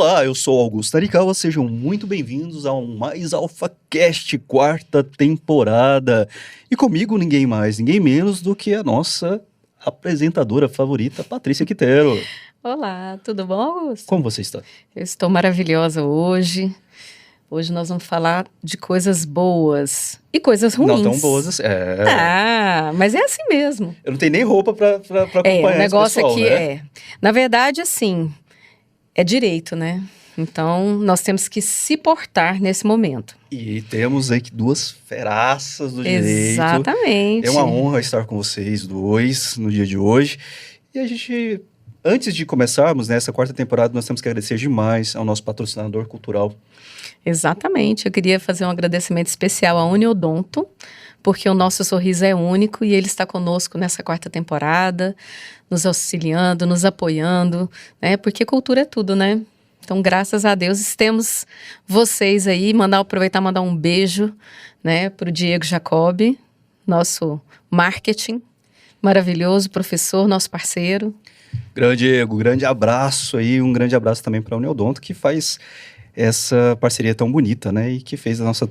Olá, eu sou Augusto Arikawa, sejam muito bem-vindos ao Mais AlphaCast, quarta temporada. E comigo ninguém mais, ninguém menos do que a nossa apresentadora favorita, Patrícia Quitero. Olá, tudo bom, Augusto? Como você está? Eu estou maravilhosa hoje. Hoje nós vamos falar de coisas boas e coisas ruins. Não tão boas assim. Mas é assim mesmo. Eu não tenho nem roupa pra acompanhar o negócio esse pessoal, aqui né? Na verdade, assim, é direito, né? Então, nós temos que se portar nesse momento. E temos aí duas feraças do direito. Exatamente. É uma honra estar com vocês dois no dia de hoje. E a gente, antes de começarmos nessa quarta temporada, nós temos que agradecer demais ao nosso patrocinador cultural. Exatamente. Eu queria fazer um agradecimento especial à Uniodonto, porque o nosso sorriso é único e ele está conosco nessa quarta temporada, nos auxiliando, nos apoiando, né? Porque cultura é tudo, né? Então, graças a Deus, temos vocês aí. Aproveitar e mandar um beijo, né, para o Diego Jacobi, nosso marketing maravilhoso, professor, nosso parceiro. Grande Diego, grande abraço aí, um grande abraço também para a Uniodonto, que faz essa parceria tão bonita, né? E que fez a nossa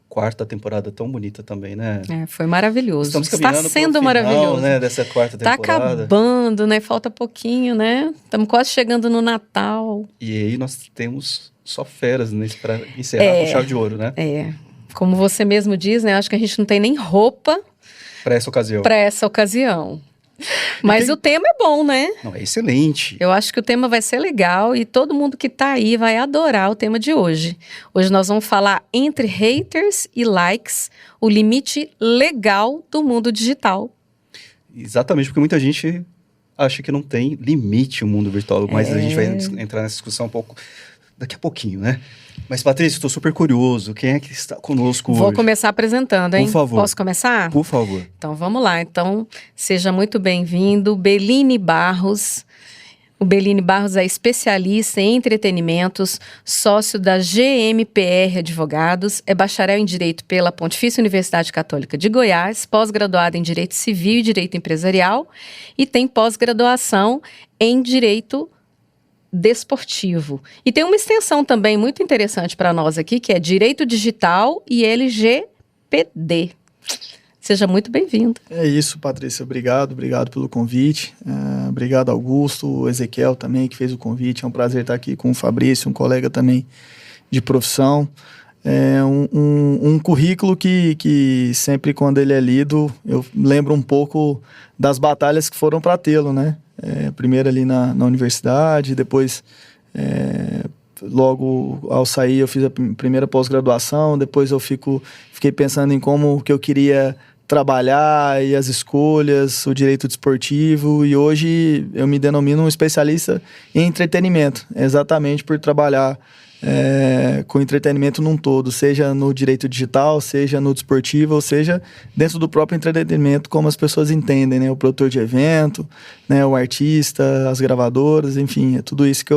quarta temporada tão bonita também, né? Foi maravilhoso. Estamos caminhando Está sendo pro final, maravilhoso, né, dessa quarta temporada. Está acabando, né? Falta pouquinho, né? Estamos quase chegando no Natal. E aí nós temos só feras para encerrar com chave de ouro, né? Como você mesmo diz, né? Acho que a gente não tem nem roupa para essa ocasião. Mas o tema é bom, né? Não, é excelente. Eu acho que o tema vai ser legal e todo mundo que tá aí vai adorar o tema de hoje. Hoje nós vamos falar entre haters e likes, o limite legal do mundo digital. Exatamente, porque muita gente acha que não tem limite o mundo virtual, mas a gente vai entrar nessa discussão um pouco daqui a pouquinho, né? Mas, Patrícia, estou super curioso. Quem é que está conosco hoje? Vou começar apresentando, hein? Por favor. Posso começar? Por favor. Então, vamos lá. Então, seja muito bem-vindo, Beline Barros. O Beline Barros é especialista em entretenimentos, sócio da GMPR Advogados, é bacharel em Direito pela Pontifícia Universidade Católica de Goiás, pós-graduado em Direito Civil e Direito Empresarial e tem pós-graduação em Direito Desportivo. E tem uma extensão também muito interessante para nós aqui, que é Direito Digital e LGPD. Seja muito bem-vindo. É isso, Patrícia. Obrigado pelo convite. Obrigado, Augusto, o Ezequiel também, que fez o convite. É um prazer estar aqui com o Fabrício, um colega também de profissão. É um currículo que sempre quando ele é lido, eu lembro um pouco das batalhas que foram para tê-lo, né? Primeiro ali na universidade, depois, logo ao sair, eu fiz a primeira pós-graduação, depois eu fiquei pensando em como que eu queria trabalhar e as escolhas, o direito desportivo, e hoje eu me denomino um especialista em entretenimento, exatamente por trabalhar com entretenimento num todo, seja no direito digital, seja no desportivo, ou seja dentro do próprio entretenimento, como as pessoas entendem, né? O produtor de evento, né? O artista, as gravadoras, enfim, é tudo isso que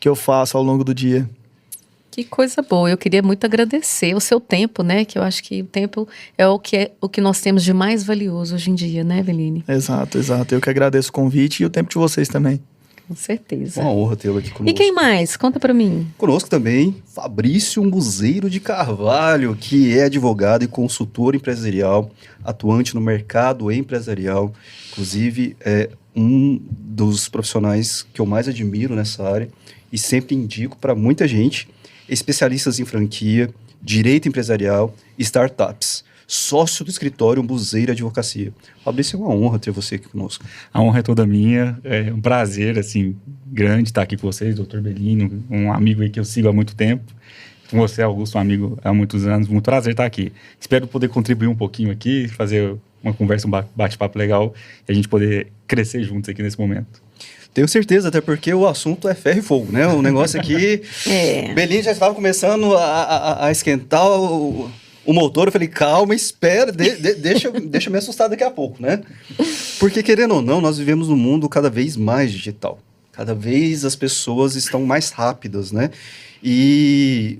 eu faço ao longo do dia. Que coisa boa, eu queria muito agradecer o seu tempo, né? Que eu acho que o tempo é o que nós temos de mais valioso hoje em dia, né, Beline? Exato. Eu que agradeço o convite e o tempo de vocês também. Com certeza. Uma honra tê-lo aqui conosco. E quem mais? Conta para mim. Conosco também, Fabrício Museiro de Carvalho, que é advogado e consultor empresarial, atuante no mercado empresarial. Inclusive, é um dos profissionais que eu mais admiro nessa área e sempre indico para muita gente, especialistas em franquia, direito empresarial e startups. Sócio do escritório Museiro Advocacia. Fabrício, é uma honra ter você aqui conosco. A honra é toda minha, é um prazer, assim, grande estar aqui com vocês, doutor Belino, um amigo aí que eu sigo há muito tempo. Com você, Augusto, um amigo há muitos anos, muito prazer estar aqui. Espero poder contribuir um pouquinho aqui, fazer uma conversa, um bate-papo legal e a gente poder crescer juntos aqui nesse momento. Tenho certeza, até porque o assunto é ferro e fogo, né? O negócio aqui... Belino já estava começando a esquentar o motor. Eu falei, calma, espera, deixa eu me assustar daqui a pouco, né? Porque, querendo ou não, nós vivemos num mundo cada vez mais digital. Cada vez as pessoas estão mais rápidas, né? E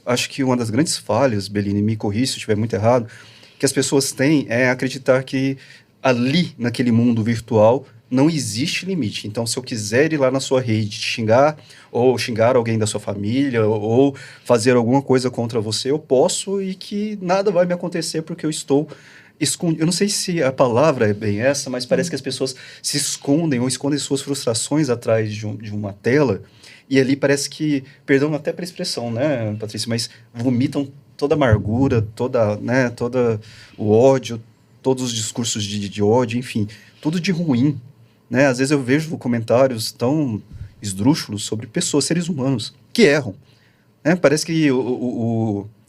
acho que uma das grandes falhas, Beline, me corrija se eu estiver muito errado, que as pessoas têm é acreditar que ali, naquele mundo virtual, não existe limite. Então, se eu quiser ir lá na sua rede xingar, ou xingar alguém da sua família, ou fazer alguma coisa contra você, eu posso, e que nada vai me acontecer porque eu estou escondido. Eu não sei se a palavra é bem essa, mas parece que as pessoas se escondem ou escondem suas frustrações atrás de uma tela, e ali parece que, perdão até para a expressão, né, Patrícia, mas vomitam toda a amargura, toda o ódio, todos os discursos de ódio, enfim, tudo de ruim, né? Às vezes eu vejo comentários tão esdrúxulos sobre pessoas, seres humanos, que erram, né? Parece que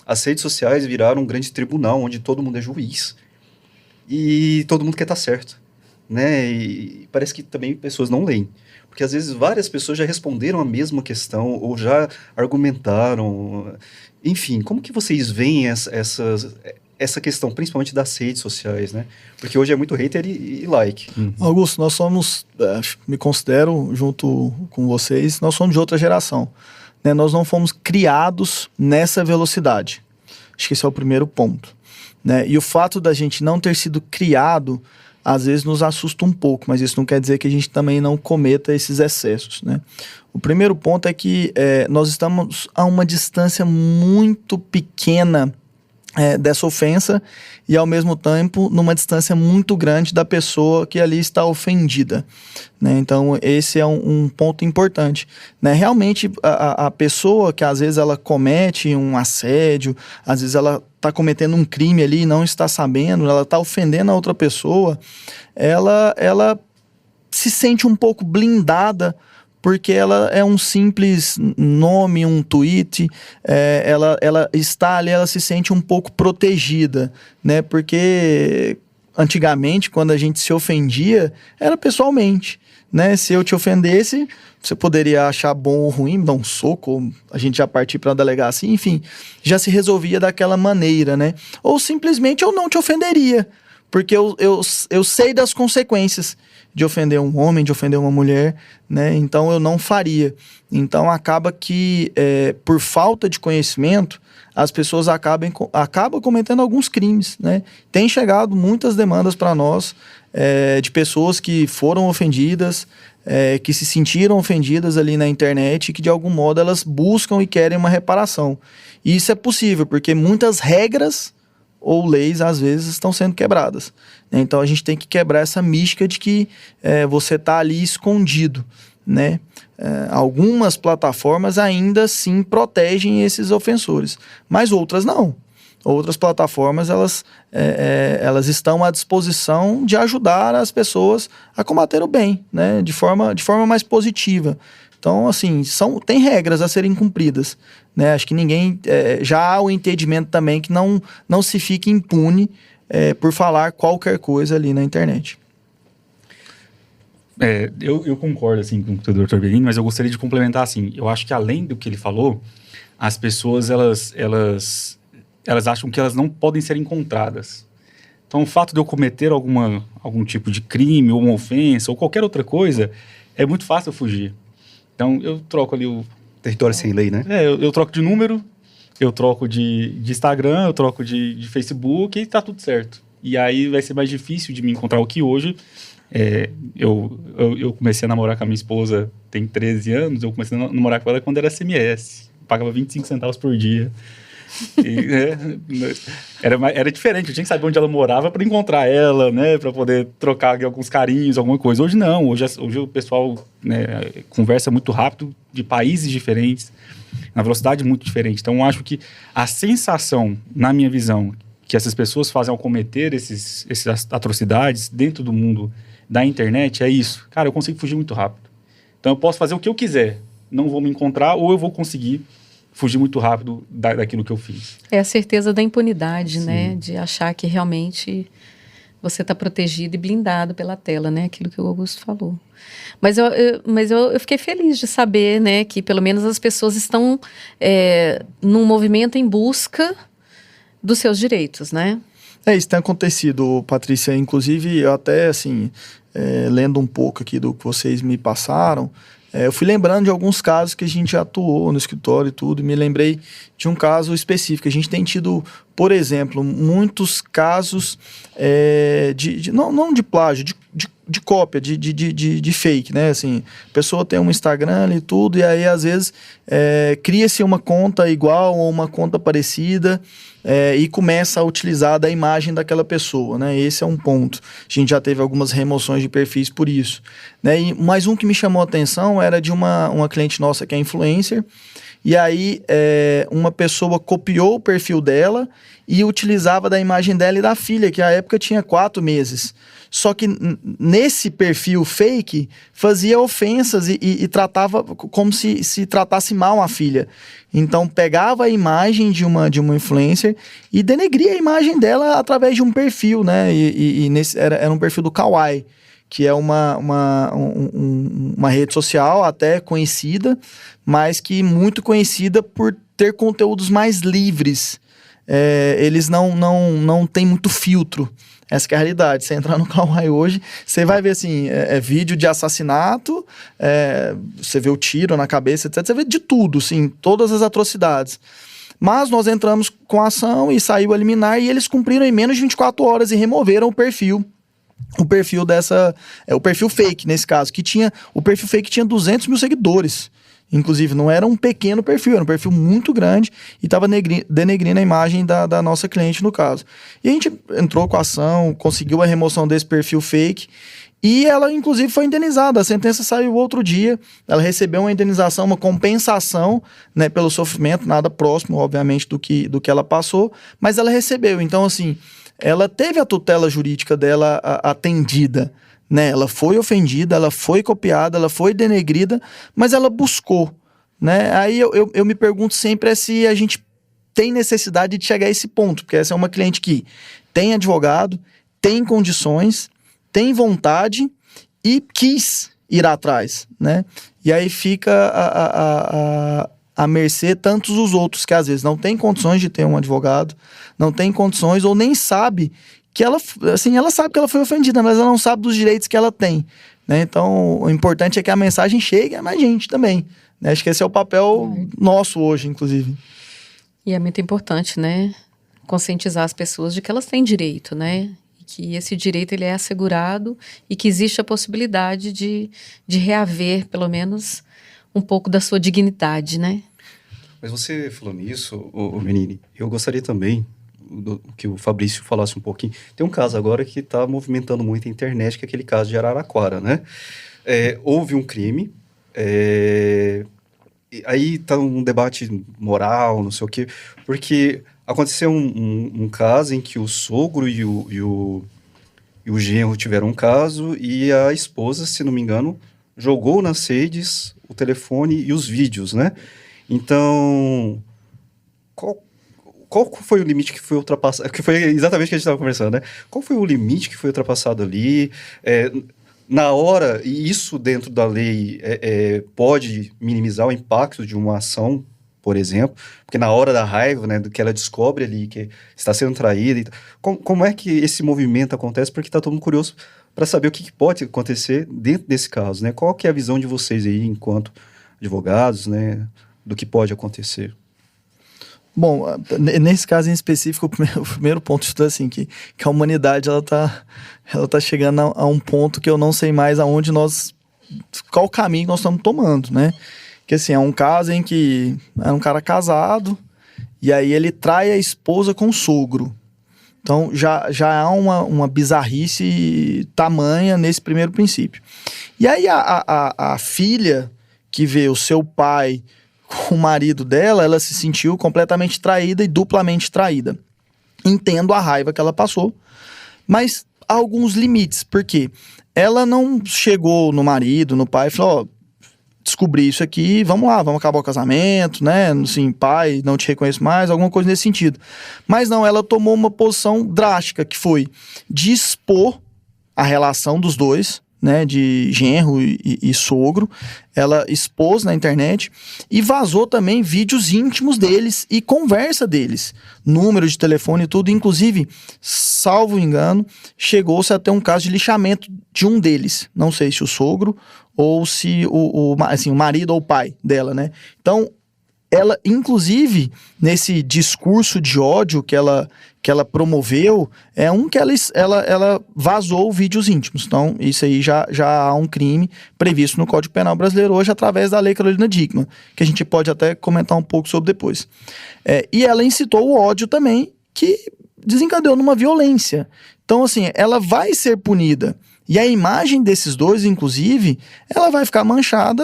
as redes sociais viraram um grande tribunal, onde todo mundo é juiz, e todo mundo quer estar certo, né? E parece que também pessoas não leem, porque às vezes várias pessoas já responderam a mesma questão, ou já argumentaram. Enfim, como que vocês veem essa questão, principalmente das redes sociais, né? Porque hoje é muito hater e like. Augusto, nós somos, me considero, junto com vocês, nós somos de outra geração, né? Nós não fomos criados nessa velocidade. Acho que esse é o primeiro ponto, né? E o fato da gente não ter sido criado, às vezes nos assusta um pouco, mas isso não quer dizer que a gente também não cometa esses excessos, né? O primeiro ponto é que nós estamos a uma distância muito pequena dessa ofensa, e ao mesmo tempo numa distância muito grande da pessoa que ali está ofendida, né? Então esse é um ponto importante, né? Realmente a pessoa que às vezes ela comete um assédio, às vezes ela está cometendo um crime ali e não está sabendo, ela está ofendendo a outra pessoa, ela se sente um pouco blindada, porque ela é um simples nome, um tweet, ela está ali, ela se sente um pouco protegida, né? Porque antigamente, quando a gente se ofendia, era pessoalmente, né? Se eu te ofendesse, você poderia achar bom ou ruim, me dar um soco, ou a gente já partir para a delegacia, enfim, já se resolvia daquela maneira, né? Ou simplesmente eu não te ofenderia, porque eu sei das consequências de ofender um homem, de ofender uma mulher, né? Então eu não faria. Então acaba que, por falta de conhecimento, as pessoas acabam cometendo alguns crimes, né? Tem chegado muitas demandas para nós, de pessoas que foram ofendidas, que se sentiram ofendidas ali na internet, e que de algum modo elas buscam e querem uma reparação. E isso é possível, porque muitas regras ou leis, às vezes, estão sendo quebradas. Então, a gente tem que quebrar essa mística de que você está ali escondido, né? Algumas plataformas ainda sim protegem esses ofensores, mas outras não. Outras plataformas, elas estão à disposição de ajudar as pessoas a combater o bem, né? De forma mais positiva. Então, assim, tem regras a serem cumpridas, né? Acho que ninguém... já há o entendimento também que não se fique impune por falar qualquer coisa ali na internet. Eu concordo, assim, com o Dr. Bellini, mas eu gostaria de complementar, assim, eu acho que além do que ele falou, as pessoas, elas acham que elas não podem ser encontradas. Então, o fato de eu cometer algum tipo de crime, ou uma ofensa, ou qualquer outra coisa, é muito fácil eu fugir. Então, eu troco ali o... Território sem lei, né? Eu troco de número, eu troco de Instagram, eu troco de Facebook, e tá tudo certo. E aí vai ser mais difícil de me encontrar, o que hoje... eu comecei a namorar com a minha esposa, tem 13 anos, eu comecei a namorar com ela quando era SMS. Pagava 25 centavos por dia. Era diferente, eu tinha que saber onde ela morava para encontrar ela, né, para poder trocar alguns carinhos, alguma coisa. Hoje não, hoje o pessoal, né, conversa muito rápido, de países diferentes, na velocidade muito diferente. Então eu acho que a sensação, na minha visão, que essas pessoas fazem ao cometer essas atrocidades dentro do mundo da internet é isso. Cara, eu consigo fugir muito rápido. Então eu posso fazer o que eu quiser, não vou me encontrar, ou eu vou conseguir fugir muito rápido daquilo que eu fiz. É a certeza da impunidade, né? De achar que realmente você está protegido e blindado pela tela, né? Aquilo que o Augusto falou. Mas eu fiquei feliz de saber, né? Que pelo menos as pessoas estão num movimento em busca dos seus direitos, né? Isso tem acontecido, Patrícia. Inclusive, eu até, assim, lendo um pouco aqui do que vocês me passaram, eu fui lembrando de alguns casos que a gente atuou no escritório e tudo, e me lembrei de um caso específico. A gente tem tido, por exemplo, muitos casos não de plágio, de cópia, de fake, né? Assim, a pessoa tem um Instagram e tudo, e aí às vezes cria-se uma conta igual ou uma conta parecida e começa a utilizar da imagem daquela pessoa, né? Esse é um ponto. A gente já teve algumas remoções de perfis por isso, né? E mais um que me chamou a atenção era de uma cliente nossa que é influencer, e aí uma pessoa copiou o perfil dela e utilizava da imagem dela e da filha, que à época tinha 4 meses. Só que nesse perfil fake fazia ofensas e tratava como se tratasse mal a filha. Então pegava a imagem de uma influencer e denegria a imagem dela através de um perfil, né? E era um perfil do Kawaii, que é uma rede social até conhecida, mas que muito conhecida por ter conteúdos mais livres. Eles não têm muito filtro. Essa que é a realidade. Você entrar no Kawaii hoje, você vai ver assim, vídeo de assassinato, você vê o tiro na cabeça, etc. Você vê de tudo, assim, todas as atrocidades. Mas nós entramos com a ação e saiu a liminar e eles cumpriram em menos de 24 horas e removeram o perfil. O perfil o perfil fake, nesse caso, o perfil fake tinha 200 mil seguidores. Inclusive, não era um pequeno perfil, era um perfil muito grande e estava denegrindo a imagem da nossa cliente, no caso. E a gente entrou com a ação, conseguiu a remoção desse perfil fake e ela, inclusive, foi indenizada. A sentença saiu outro dia, ela recebeu uma indenização, uma compensação, né, pelo sofrimento, nada próximo, obviamente, do que ela passou, mas ela recebeu. Então, assim, ela teve a tutela jurídica dela atendida, né? Ela foi ofendida, ela foi copiada, ela foi denegrida, mas ela buscou, né? Aí eu me pergunto sempre se a gente tem necessidade de chegar a esse ponto, porque essa é uma cliente que tem advogado, tem condições, tem vontade e quis ir atrás, né? E aí fica a mercê tantos os outros que às vezes não tem condições de ter um advogado, não tem condições ou nem sabe que ela sabe que ela foi ofendida, mas ela não sabe dos direitos que ela tem, né? Então, o importante é que a mensagem chegue a mais gente também, né? Acho que esse é o papel nosso hoje, inclusive. E é muito importante, né? Conscientizar as pessoas de que elas têm direito, né? E que esse direito ele é assegurado e que existe a possibilidade de reaver, pelo menos, um pouco da sua dignidade, né? Mas você falou nisso, Menini, eu gostaria também que o Fabrício falasse um pouquinho. Tem um caso agora que está movimentando muito a internet, que é aquele caso de Araraquara, né? Houve um crime, aí está um debate moral, não sei o quê, porque aconteceu um caso em que o sogro e o genro tiveram um caso e a esposa, se não me engano, jogou nas redes o telefone e os vídeos, né? Então, qual foi o limite que foi ultrapassado? Que foi exatamente o que a gente estava conversando, né? Qual foi o limite que foi ultrapassado ali? Na hora, e isso dentro da lei pode minimizar o impacto de uma ação, por exemplo, porque na hora da raiva, né, do que ela descobre ali, que está sendo traída, como é que esse movimento acontece? Porque está todo mundo curioso para saber o que pode acontecer dentro desse caso, né? Qual que é a visão de vocês aí, enquanto advogados, né, do que pode acontecer? Bom, nesse caso em específico, o primeiro ponto é assim, que a humanidade ela tá chegando a um ponto que eu não sei mais qual o caminho que nós estamos tomando, né? Que assim, é um caso em que é um cara casado e aí ele trai a esposa com o sogro. Então já há uma bizarrice tamanha nesse primeiro princípio. E aí a filha que vê o seu pai com o marido dela, ela se sentiu completamente traída e duplamente traída. Entendo a raiva que ela passou, mas há alguns limites, porque ela não chegou no marido, no pai e falou, descobri isso aqui, vamos lá, vamos acabar o casamento, né, assim, pai, não te reconheço mais, alguma coisa nesse sentido. Mas não, ela tomou uma posição drástica, que foi de expor a relação dos dois, né, de genro e sogro. Ela expôs na internet e vazou também vídeos íntimos deles e conversa deles, número de telefone e tudo. Inclusive, salvo engano, chegou-se a ter um caso de lixamento de um deles, não sei se o sogro ou se o marido ou o pai dela, né? Então, ela, inclusive, nesse discurso de ódio que ela promoveu, ela vazou vídeos íntimos. Então, isso aí já há um crime previsto no Código Penal brasileiro hoje, através da Lei Carolina Dickmann, que a gente pode até comentar um pouco sobre depois. E ela incitou o ódio também, que desencadeou numa violência. Então, assim, ela vai ser punida. E a imagem desses dois, inclusive, ela vai ficar manchada,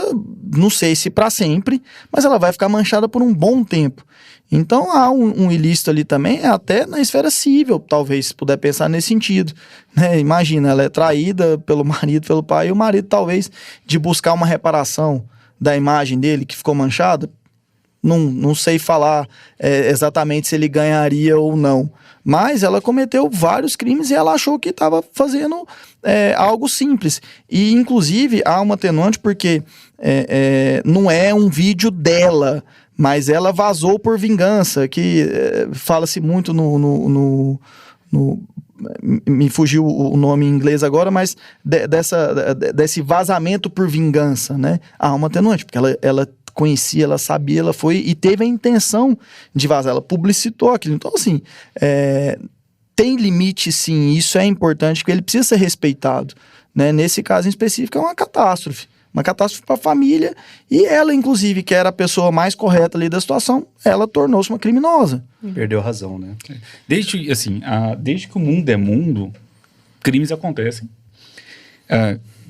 não sei se para sempre, mas ela vai ficar manchada por um bom tempo. Então há um ilícito ali também, até na esfera civil, talvez, se puder pensar nesse sentido. Né? Imagina, ela é traída pelo marido, pelo pai, e o marido talvez de buscar uma reparação da imagem dele que ficou manchada, não sei falar exatamente se ele ganharia ou não. Mas ela cometeu vários crimes e ela achou que estava fazendo algo simples. E, inclusive, há uma atenuante porque não é um vídeo dela, mas ela vazou por vingança, que fala-se muito me fugiu o nome em inglês agora, mas desse vazamento por vingança, né? Há uma atenuante, porque ela conhecia, ela sabia, ela foi e teve a intenção de vazar, ela publicitou aquilo. Então, assim, tem limite, sim, isso é importante, porque ele precisa ser respeitado, né? Nesse caso em específico, é uma catástrofe para a família, e ela, inclusive, que era a pessoa mais correta ali da situação, ela tornou-se uma criminosa. Perdeu a razão, né? Desde que o mundo é mundo, crimes acontecem.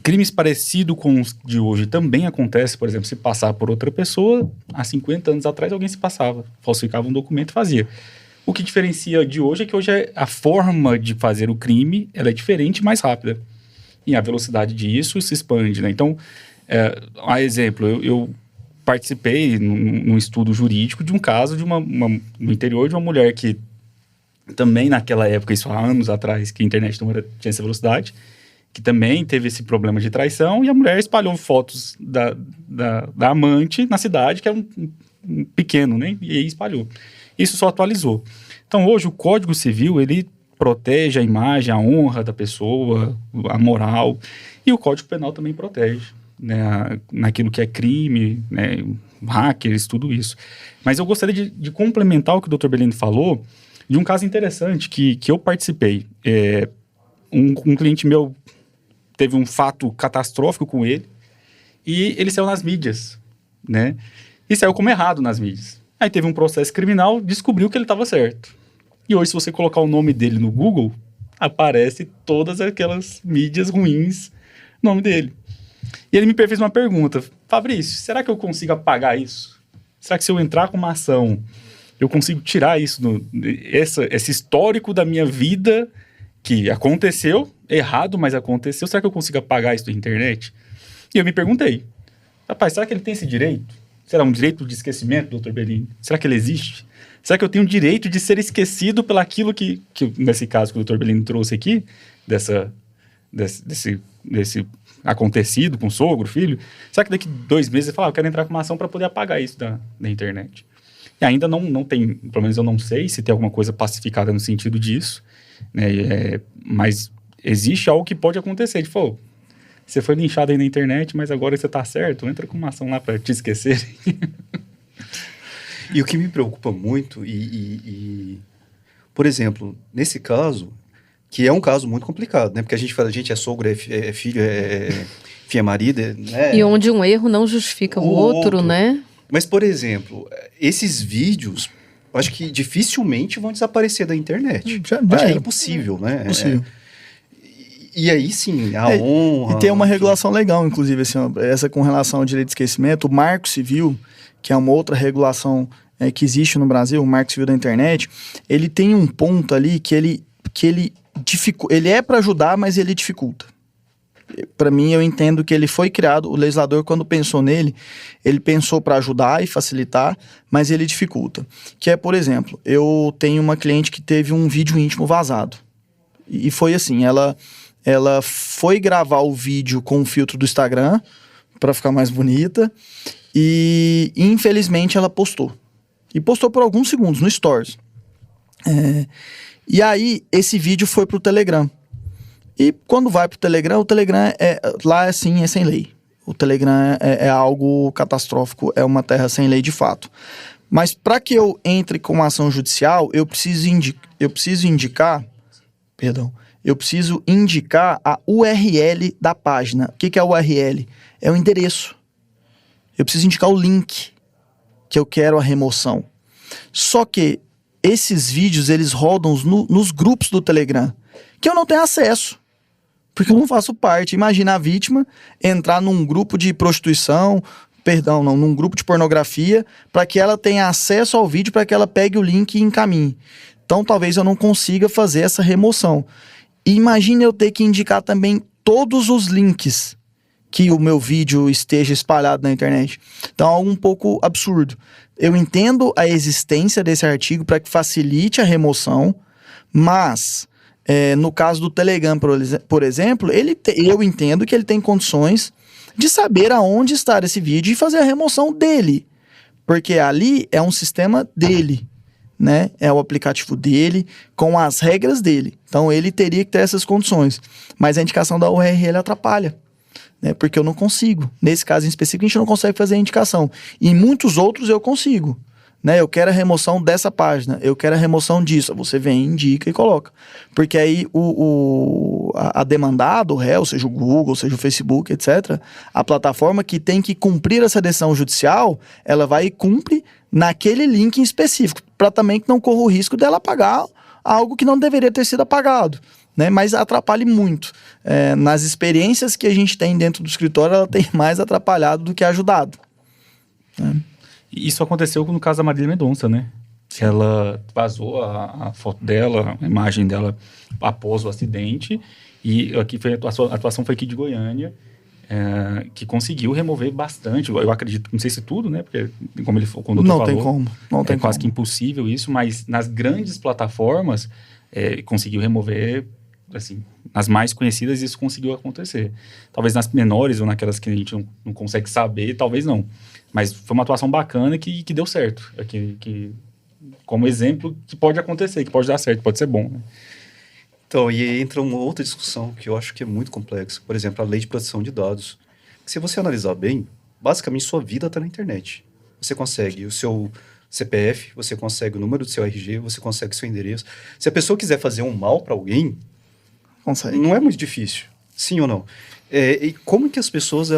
Crimes parecidos com os de hoje também acontecem, por exemplo, se passar por outra pessoa, há 50 anos atrás alguém se passava, falsificava um documento e fazia. O que diferencia de hoje é que hoje a forma de fazer o crime ela é diferente e mais rápida. E a velocidade disso se expande, né? Então, a exemplo, eu participei num estudo jurídico de um caso no interior de uma mulher que também naquela época, isso há anos atrás, que a internet não tinha essa velocidade, que também teve esse problema de traição, e a mulher espalhou fotos da amante na cidade, que era um pequeno, né? E aí espalhou. Isso só atualizou. Então, hoje, o Código Civil, ele protege a imagem, a honra da pessoa, a moral, e o Código Penal também protege, né? Naquilo que é crime, né? Hackers, tudo isso. Mas eu gostaria de complementar o que o Dr. Bellini falou, de um caso interessante que eu participei. Um cliente meu teve um fato catastrófico com ele e ele saiu nas mídias, né? E saiu como errado nas mídias. Aí teve um processo criminal, descobriu que ele estava certo. E hoje, se você colocar o nome dele no Google, aparece todas aquelas mídias ruins no nome dele. E ele me fez uma pergunta: Fabrício, será que eu consigo apagar isso? Será que se eu entrar com uma ação, eu consigo tirar isso, esse histórico da minha vida que aconteceu, errado, mas aconteceu, será que eu consigo apagar isso da internet? E eu me perguntei, rapaz, será que ele tem esse direito? Será um direito de esquecimento, Dr. Bellini? Será que ele existe? Será que eu tenho o direito de ser esquecido pelaquilo que nesse caso que o Dr. Bellini trouxe aqui, desse acontecido com o sogro, filho? Será que daqui 2 meses ele fala, eu quero entrar com uma ação para poder apagar isso da internet? E ainda não tem, pelo menos eu não sei se tem alguma coisa pacificada no sentido disso, né? Mas existe algo que pode acontecer, de falar, você foi linchado aí na internet, mas agora você tá certo, entra com uma ação lá para te esquecer. E o que me preocupa muito, por exemplo, nesse caso, que é um caso muito complicado, né? Porque a gente fala, a gente é sogro, é filho, é marido, né? E onde um erro não justifica o outro, né? Mas, por exemplo, esses vídeos, acho que dificilmente vão desaparecer da internet. Acho que é impossível, né? Impossível. E aí sim, a honra... E tem uma regulação legal, inclusive, assim, essa com relação ao direito de esquecimento, o Marco Civil, que é uma outra regulação que existe no Brasil, o Marco Civil da internet, ele tem um ponto ali que ele é para ajudar, mas ele dificulta. Para mim, eu entendo que ele foi criado, o legislador, quando pensou nele, ele pensou para ajudar e facilitar, mas ele dificulta. Que é, por exemplo, eu tenho uma cliente que teve um vídeo íntimo vazado. E foi assim, ela foi gravar o vídeo com o filtro do Instagram, para ficar mais bonita, e infelizmente ela postou. E postou por alguns segundos no Stories. E aí, esse vídeo foi pro Telegram. E quando vai pro Telegram, o Telegram lá assim, é sem lei. O Telegram é algo catastrófico, é uma terra sem lei de fato. Mas para que eu entre com uma ação judicial, eu preciso indicar a URL da página. O que é a URL? É o endereço. Eu preciso indicar o link que eu quero a remoção. Só que esses vídeos, eles rodam nos grupos do Telegram, que eu não tenho acesso, porque eu não faço parte. Imagina a vítima entrar num grupo de prostituição, num grupo de pornografia, para que ela tenha acesso ao vídeo, para que ela pegue o link e encaminhe. Então, talvez eu não consiga fazer essa remoção. E imagine eu ter que indicar também todos os links que o meu vídeo esteja espalhado na internet. Então, é algo um pouco absurdo. Eu entendo a existência desse artigo para que facilite a remoção, mas no caso do Telegram, por exemplo, eu entendo que ele tem condições de saber aonde está esse vídeo e fazer a remoção dele, porque ali é um sistema dele, né? É o aplicativo dele, com as regras dele. Então, ele teria que ter essas condições. Mas a indicação da URL atrapalha, né? Porque eu não consigo. Nesse caso em específico, a gente não consegue fazer a indicação. E em muitos outros eu consigo, né? Eu quero a remoção dessa página, eu quero a remoção disso. Você vem, indica e coloca. Porque aí a demandada, o réu, seja o Google, seja o Facebook, etc., a plataforma que tem que cumprir essa decisão judicial, ela vai e cumpre naquele link em específico, para também que não corra o risco dela pagar algo que não deveria ter sido apagado, né? Mas atrapalha muito. Nas experiências que a gente tem dentro do escritório, ela tem mais atrapalhado do que ajudado, né? Isso aconteceu no caso da Marília Mendonça, né? Que ela vazou a foto dela, a imagem dela após o acidente, e aqui foi a atuação foi aqui de Goiânia, que conseguiu remover bastante, eu acredito, não sei se tudo, né? Porque como o condutor não falou, tem como, não tem quase como. que impossível isso, mas nas grandes plataformas conseguiu remover, assim, nas mais conhecidas isso conseguiu acontecer. Talvez nas menores ou naquelas que a gente não consegue saber, talvez não. Mas foi uma atuação bacana que deu certo. Como exemplo, que pode acontecer, que pode dar certo, pode ser bom, né? Então, e entra uma outra discussão que eu acho que é muito complexa. Por exemplo, a lei de proteção de dados. Se você analisar bem, basicamente sua vida está na internet. Você consegue o seu CPF, você consegue o número do seu RG, você consegue o seu endereço. Se a pessoa quiser fazer um mal para alguém, consegue. Não é muito difícil. Sim ou não? E como que as pessoas,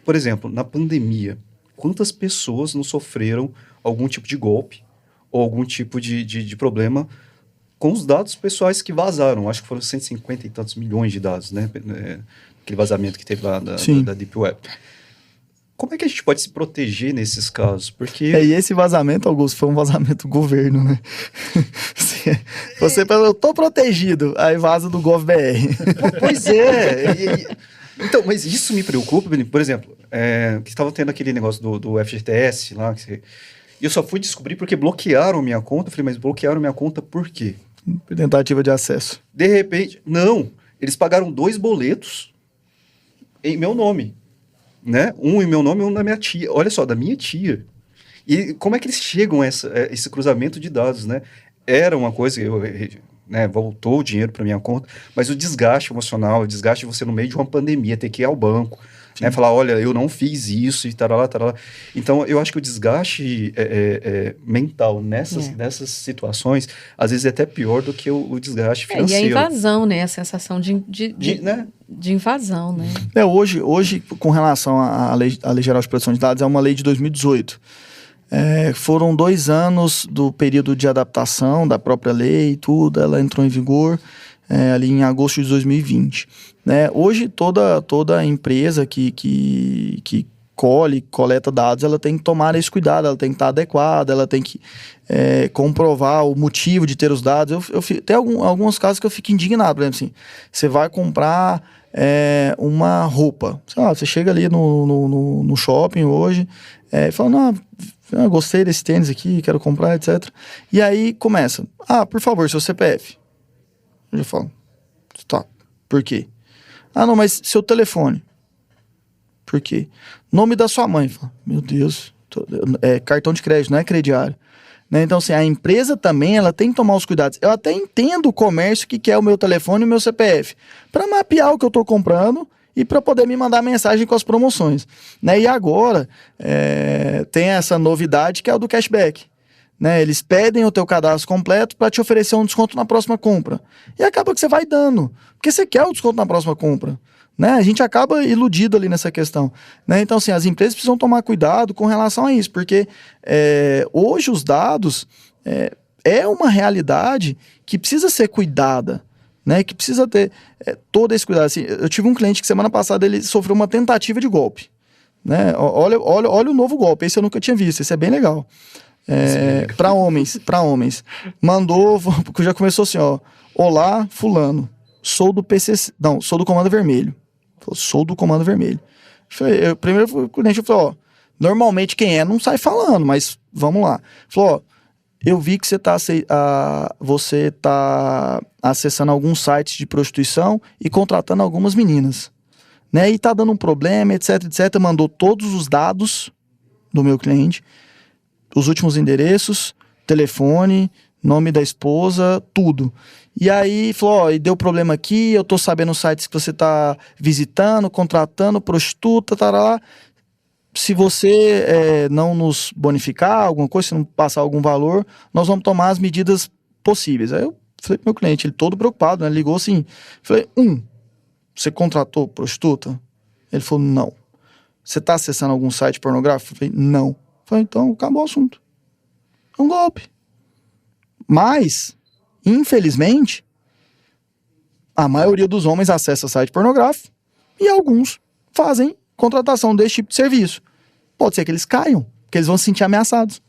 por exemplo, na pandemia, quantas pessoas não sofreram algum tipo de golpe ou algum tipo de problema com os dados pessoais que vazaram? Acho que foram 150 e tantos milhões de dados, né? Aquele vazamento que teve lá da Deep Web. Como é que a gente pode se proteger nesses casos? Porque... E esse vazamento, Augusto, foi um vazamento do governo, né? Você fala, eu tô protegido, aí vaza do GovBR. Pois é. Então, mas isso me preocupa, por exemplo, que estava tendo aquele negócio do FGTS lá, e eu só fui descobrir porque bloquearam minha conta. Eu falei, mas bloquearam minha conta por quê? Tentativa de acesso. De repente, não. Eles pagaram 2 boletos em meu nome, né? Um em meu nome e um da minha tia. Olha só, da minha tia. E como é que eles chegam a esse cruzamento de dados, né? Era uma coisa, voltou o dinheiro para minha conta, mas o desgaste emocional, o desgaste de você no meio de uma pandemia, ter que ir ao banco, né? Falar, olha, eu não fiz isso e tarará, tarará. Então, eu acho que o desgaste mental nessas situações, às vezes é até pior do que o desgaste financeiro. E a invasão, né? A sensação de invasão, né? Hoje, com relação à lei Geral de Proteção de Dados, é uma lei de 2018. Foram 2 anos do período de adaptação da própria lei e tudo, ela entrou em vigor ali em agosto de 2020. Né? Hoje, toda empresa que coleta dados, ela tem que tomar esse cuidado, ela tem que estar adequada, ela tem que comprovar o motivo de ter os dados. Tem alguns casos que eu fico indignado, por exemplo, assim, você vai comprar uma roupa, sei lá, você chega ali no shopping hoje e fala, não, gostei desse tênis aqui, quero comprar, etc. E aí começa, por favor, seu CPF. Eu já falo, tá, por quê? Não, mas seu telefone. Por quê? Nome da sua mãe. Fala, meu Deus, cartão de crédito, não é crediário. Né? Então, assim, a empresa também, ela tem que tomar os cuidados. Eu até entendo o comércio que quer o meu telefone e o meu CPF, para mapear o que eu estou comprando e para poder me mandar mensagem com as promoções. Né? E agora tem essa novidade que é o do cashback. Né? Eles pedem o teu cadastro completo para te oferecer um desconto na próxima compra. E acaba que você vai dando, porque você quer o desconto na próxima compra. Né? A gente acaba iludido ali nessa questão. Né? Então, assim, as empresas precisam tomar cuidado com relação a isso, porque hoje os dados é uma realidade que precisa ser cuidada, né? Que precisa ter todo esse cuidado. Assim, eu tive um cliente que semana passada ele sofreu uma tentativa de golpe. Né? Olha o novo golpe, esse eu nunca tinha visto, esse é bem legal. Para homens. Mandou, já começou assim, ó. Olá, fulano. Sou do PCC. Não, sou do Comando Vermelho. Sou do Comando Vermelho. Primeiro o cliente falou, ó. Normalmente quem não sai falando, mas vamos lá. Falou, ó. Eu vi que você tá acessando alguns sites de prostituição e contratando algumas meninas. Né? E tá dando um problema, etc. Mandou todos os dados do meu cliente. Os últimos endereços, telefone, nome da esposa, tudo. E aí falou, ó, e deu problema aqui, eu tô sabendo os sites que você tá visitando, contratando, prostituta, tarará. Se você não nos bonificar, alguma coisa, se não passar algum valor, nós vamos tomar as medidas possíveis. Aí eu falei pro meu cliente, ele todo preocupado, né? Ligou assim, falei, você contratou prostituta? Ele falou, não. Você tá acessando algum site pornográfico? Eu falei, não. Falei, então, acabou o assunto. É um golpe. Mas, infelizmente, a maioria dos homens acessa site pornográfico e alguns fazem contratação desse tipo de serviço. Pode ser que eles caiam, porque eles vão se sentir ameaçados.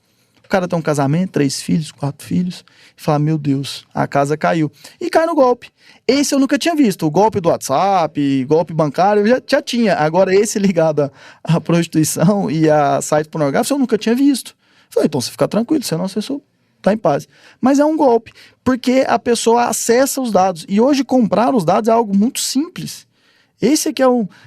O cara tem um casamento, 3 filhos, 4 filhos, e fala, meu Deus, a casa caiu. E cai no golpe. Esse eu nunca tinha visto. O golpe do WhatsApp, golpe bancário, eu já tinha. Agora esse ligado à prostituição e a site pornográfico, eu nunca tinha visto. Falei, então você fica tranquilo, você não acessou, tá em paz. Mas é um golpe, porque a pessoa acessa os dados. E hoje comprar os dados é algo muito simples. Esse aqui é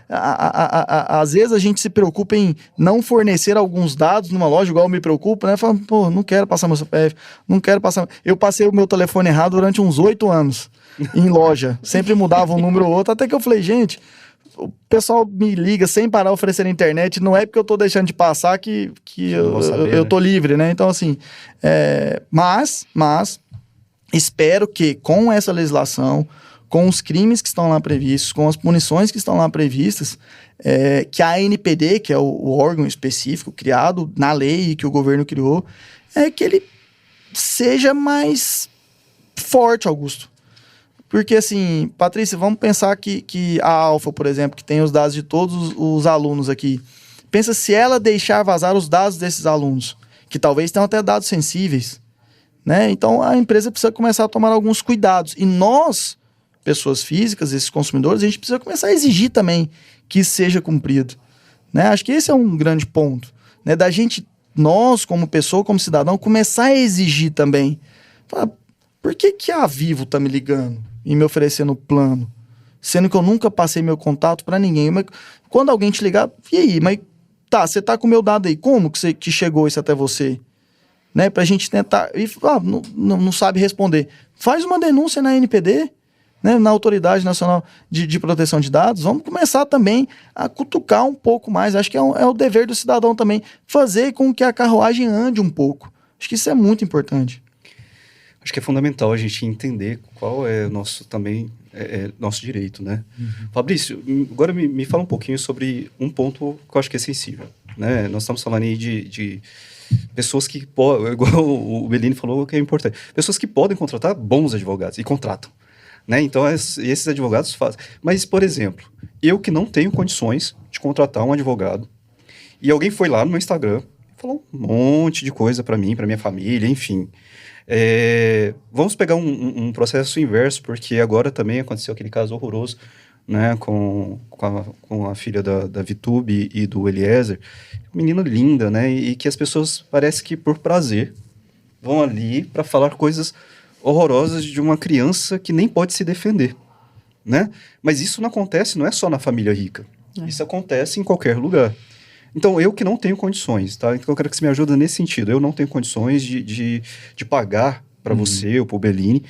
às vezes a gente se preocupa em não fornecer alguns dados numa loja, igual eu me preocupo, né? Fala, pô, não quero passar meu CPF, não quero passar... Eu passei o meu telefone errado durante uns 8 anos em loja. Sempre mudava um número ou outro, até que eu falei, gente, o pessoal me liga sem parar oferecendo internet, não é porque eu tô deixando de passar que eu tô livre, né? Então, assim, mas espero que com essa legislação, com os crimes que estão lá previstos, com as punições que estão lá previstas, que a ANPD, que é o órgão específico criado na lei e que o governo criou, que ele seja mais forte, Augusto. Porque assim, Patrícia, vamos pensar que a Alfa, por exemplo, que tem os dados de todos os alunos aqui, pensa se ela deixar vazar os dados desses alunos, que talvez tenham até dados sensíveis, né? Então a empresa precisa começar a tomar alguns cuidados. E nós, pessoas físicas, esses consumidores, a gente precisa começar a exigir também que isso seja cumprido, né? Acho que esse é um grande ponto, né? Da gente, nós como pessoa, como cidadão, começar a exigir também. Por que a Vivo tá me ligando e me oferecendo plano? Sendo que eu nunca passei meu contato para ninguém. Mas quando alguém te ligar, e aí? Mas tá, você tá com o meu dado aí, como que chegou isso até você? Né? Pra gente tentar... não sabe responder. Faz uma denúncia na ANPD, né, na Autoridade Nacional de Proteção de Dados. Vamos começar também a cutucar um pouco mais. Acho que é o dever do cidadão também fazer com que a carruagem ande um pouco. Acho que isso é muito importante. Acho que é fundamental a gente entender qual é o nosso também nosso direito, né? Uhum. Fabrício, agora me fala um pouquinho sobre um ponto que eu acho que é sensível, né? Nós estamos falando aí de pessoas que podem, igual o Bellini falou, que é importante, pessoas que podem contratar bons advogados e contratam. Né? Então, esses advogados fazem. Mas, por exemplo, eu que não tenho condições de contratar um advogado, e alguém foi lá no meu Instagram e falou um monte de coisa para mim, para minha família, enfim. Vamos pegar um processo inverso, porque agora também aconteceu aquele caso horroroso, né, com a filha da Vitube e do Eliezer, menina linda, né, e que as pessoas, parece que por prazer, vão ali para falar coisas horrorosas de uma criança que nem pode se defender, né? Mas isso não acontece, não é só na família rica. Isso acontece em qualquer lugar. Então, eu que não tenho condições, tá? Então, eu quero que você me ajude nesse sentido. Eu não tenho condições de pagar para você ou para o Bellini.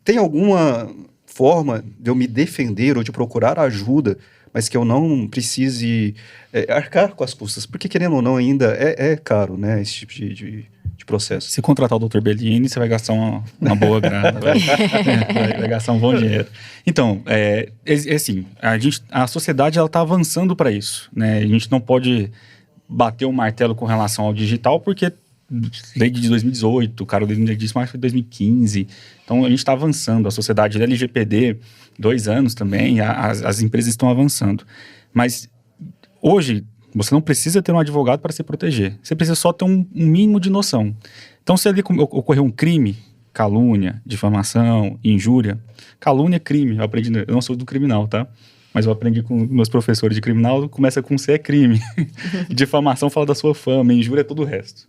Tem alguma forma de eu me defender ou de procurar ajuda, mas que eu não precise arcar com as custas. Porque, querendo ou não, ainda é caro, né? Esse tipo de processo. Se contratar o Dr. Bellini, você vai gastar uma boa grana. vai gastar um bom dinheiro. Então, assim, a sociedade está avançando para isso, né? A gente não pode bater o martelo com relação ao digital, porque lei de 2018, o cara disse, mas foi 2015. Então, a gente está avançando. A sociedade LGPD, 2 anos também, as empresas estão avançando. Mas, hoje, você não precisa ter um advogado para se proteger. Você precisa só ter um mínimo de noção. Então, se ali ocorreu um crime, calúnia, difamação, injúria... Calúnia é crime. Eu não sou do criminal, tá? Mas eu aprendi com meus professores de criminal, começa com C, é crime. Difamação fala da sua fama, injúria é todo o resto.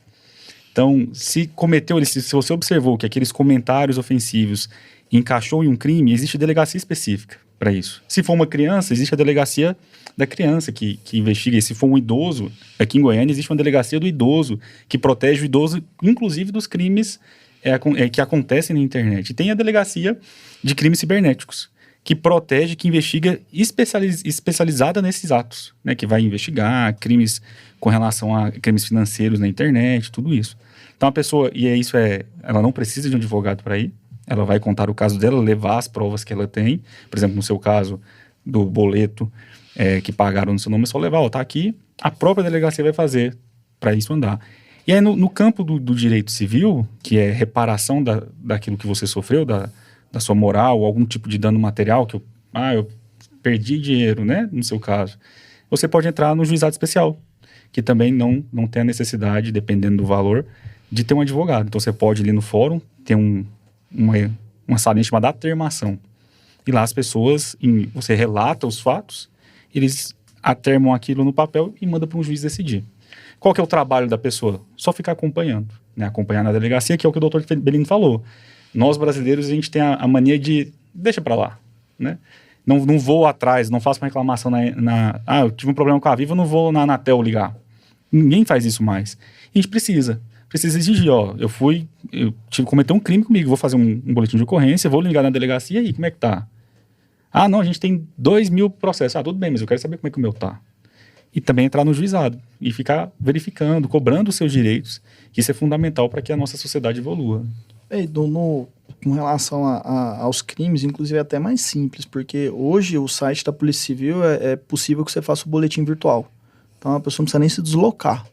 Então, se você observou que aqueles comentários ofensivos encaixou em um crime, existe delegacia específica para isso. Se for uma criança, existe a delegacia da criança que investiga. E se for um idoso, aqui em Goiânia existe uma delegacia do idoso que protege o idoso, inclusive dos crimes que acontecem na internet. E tem a delegacia de crimes cibernéticos, que protege, que investiga especializada nesses atos, né, que vai investigar crimes com relação a crimes financeiros na internet, tudo isso. Então a pessoa, ela não precisa de um advogado para ir, ela vai contar o caso dela, levar as provas que ela tem, por exemplo, no seu caso do boleto que pagaram no seu nome, é só levar, tá aqui, a própria delegacia vai fazer para isso andar. E aí no campo do direito civil, que é reparação daquilo que você sofreu, da sua moral, ou algum tipo de dano material, que eu perdi dinheiro, né, no seu caso, você pode entrar no juizado especial, que também não tem a necessidade, dependendo do valor, de ter um advogado. Então você pode ir ali no fórum, ter uma salinha chamada atermação. E lá as pessoas, você relata os fatos, eles atermam aquilo no papel e mandam para um juiz decidir. Qual que é o trabalho da pessoa? Só ficar acompanhando, né? Acompanhar na delegacia, que é o que o doutor Bellini falou. Nós brasileiros, a gente tem a mania de deixa para lá, né? Não vou atrás, não faço uma reclamação eu tive um problema com a Viva, não vou na Anatel ligar. Ninguém faz isso mais. A gente precisa exigir, eu cometer um crime comigo, vou fazer um boletim de ocorrência, vou ligar na delegacia, e aí, como é que tá? Não, a gente tem 2.000 processos. Tudo bem, mas eu quero saber como é que o meu tá. E também entrar no juizado e ficar verificando, cobrando os seus direitos, que isso é fundamental para que a nossa sociedade evolua. Com relação aos crimes, inclusive é até mais simples, porque hoje o site da Polícia Civil é possível que você faça o boletim virtual. Então a pessoa não precisa nem se deslocar.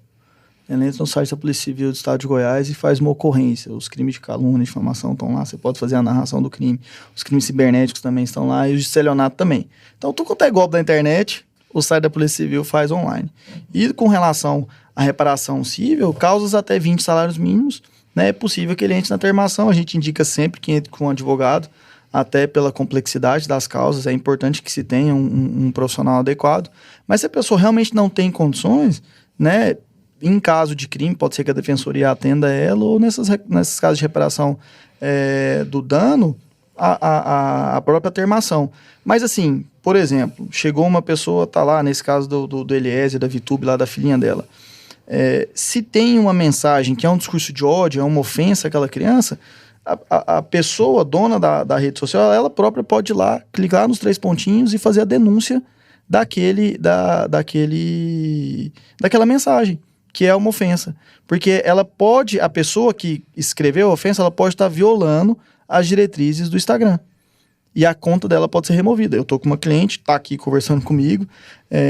Ela entra no site da Polícia Civil do Estado de Goiás e faz uma ocorrência. Os crimes de calúnia e difamação estão lá, você pode fazer a narração do crime. Os crimes cibernéticos também estão lá e os de estelionato também. Então tudo quanto é golpe da internet, o site da Polícia Civil faz online. E com relação à reparação civil, causas até 20 salários mínimos, né, é possível que ele entre na termação. A gente indica sempre que entre com um advogado, até pela complexidade das causas. É importante que se tenha um profissional adequado. Mas se a pessoa realmente não tem condições, né, em caso de crime, pode ser que a defensoria atenda ela, ou nesses casos de reparação do dano, a própria termação. Mas assim, por exemplo, chegou uma pessoa, tá lá, nesse caso do Eliezer, da Vitube, lá da filhinha dela, se tem uma mensagem que é um discurso de ódio, é uma ofensa àquela criança, a pessoa, dona da rede social, ela própria pode ir lá, clicar nos 3 pontinhos e fazer a denúncia daquela mensagem, que é uma ofensa. Porque a pessoa que escreveu a ofensa, ela pode estar violando as diretrizes do Instagram. E a conta dela pode ser removida. Eu estou com uma cliente, está aqui conversando comigo,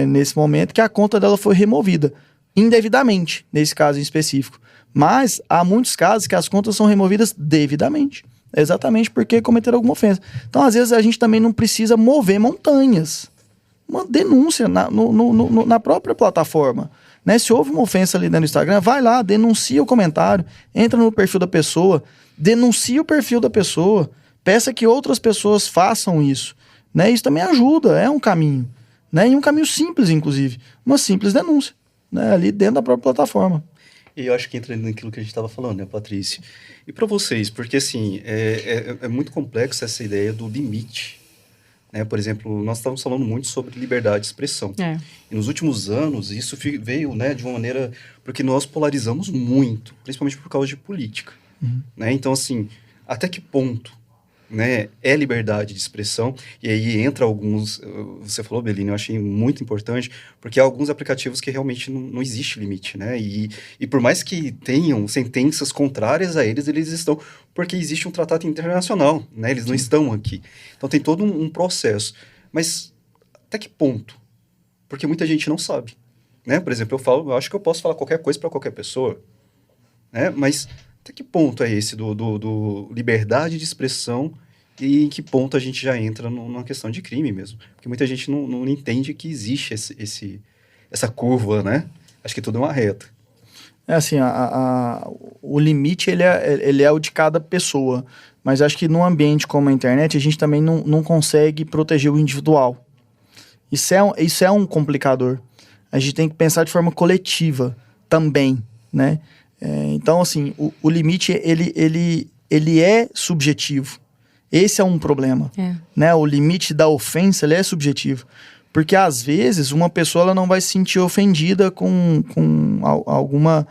nesse momento, que a conta dela foi removida indevidamente, nesse caso em específico. Mas há muitos casos que as contas são removidas devidamente. Exatamente porque cometeram alguma ofensa. Então, às vezes, a gente também não precisa mover montanhas. Uma denúncia na própria plataforma. Né? Se houve uma ofensa ali dentro do Instagram, vai lá, denuncia o comentário, entra no perfil da pessoa, denuncia o perfil da pessoa, peça que outras pessoas façam isso. Né? Isso também ajuda, é um caminho. Né? E um caminho simples, inclusive. Uma simples denúncia, né? Ali dentro da própria plataforma. E eu acho que entra naquilo que a gente estava falando, né, Patrícia? E para vocês, porque assim, é muito complexo essa ideia do limite. Né? Por exemplo, nós estávamos falando muito sobre liberdade de expressão. E nos últimos anos, isso veio, né, de uma maneira... Porque nós polarizamos muito, principalmente por causa de política. Né? Então, assim, até que ponto né, é liberdade de expressão, e aí entra alguns, você falou, Belini, eu achei muito importante, porque há alguns aplicativos que realmente não existe limite, né, e por mais que tenham sentenças contrárias a eles, eles estão, porque existe um tratado internacional, né, eles não estão aqui. Então tem todo um processo, mas até que ponto? Porque muita gente não sabe, né, por exemplo, eu acho que eu posso falar qualquer coisa para qualquer pessoa, né, mas até que ponto é esse do liberdade de expressão e em que ponto a gente já entra numa questão de crime mesmo? Porque muita gente não entende que existe essa curva, né? Acho que tudo é uma reta. É assim, o limite ele é o de cada pessoa, mas acho que num ambiente como a internet a gente também não consegue proteger o individual. Isso é um complicador. A gente tem que pensar de forma coletiva também, né? Então, assim, o limite, ele é subjetivo. Esse é um problema, né? O limite da ofensa, ele é subjetivo. Porque, às vezes, uma pessoa ela não vai se sentir ofendida com alguma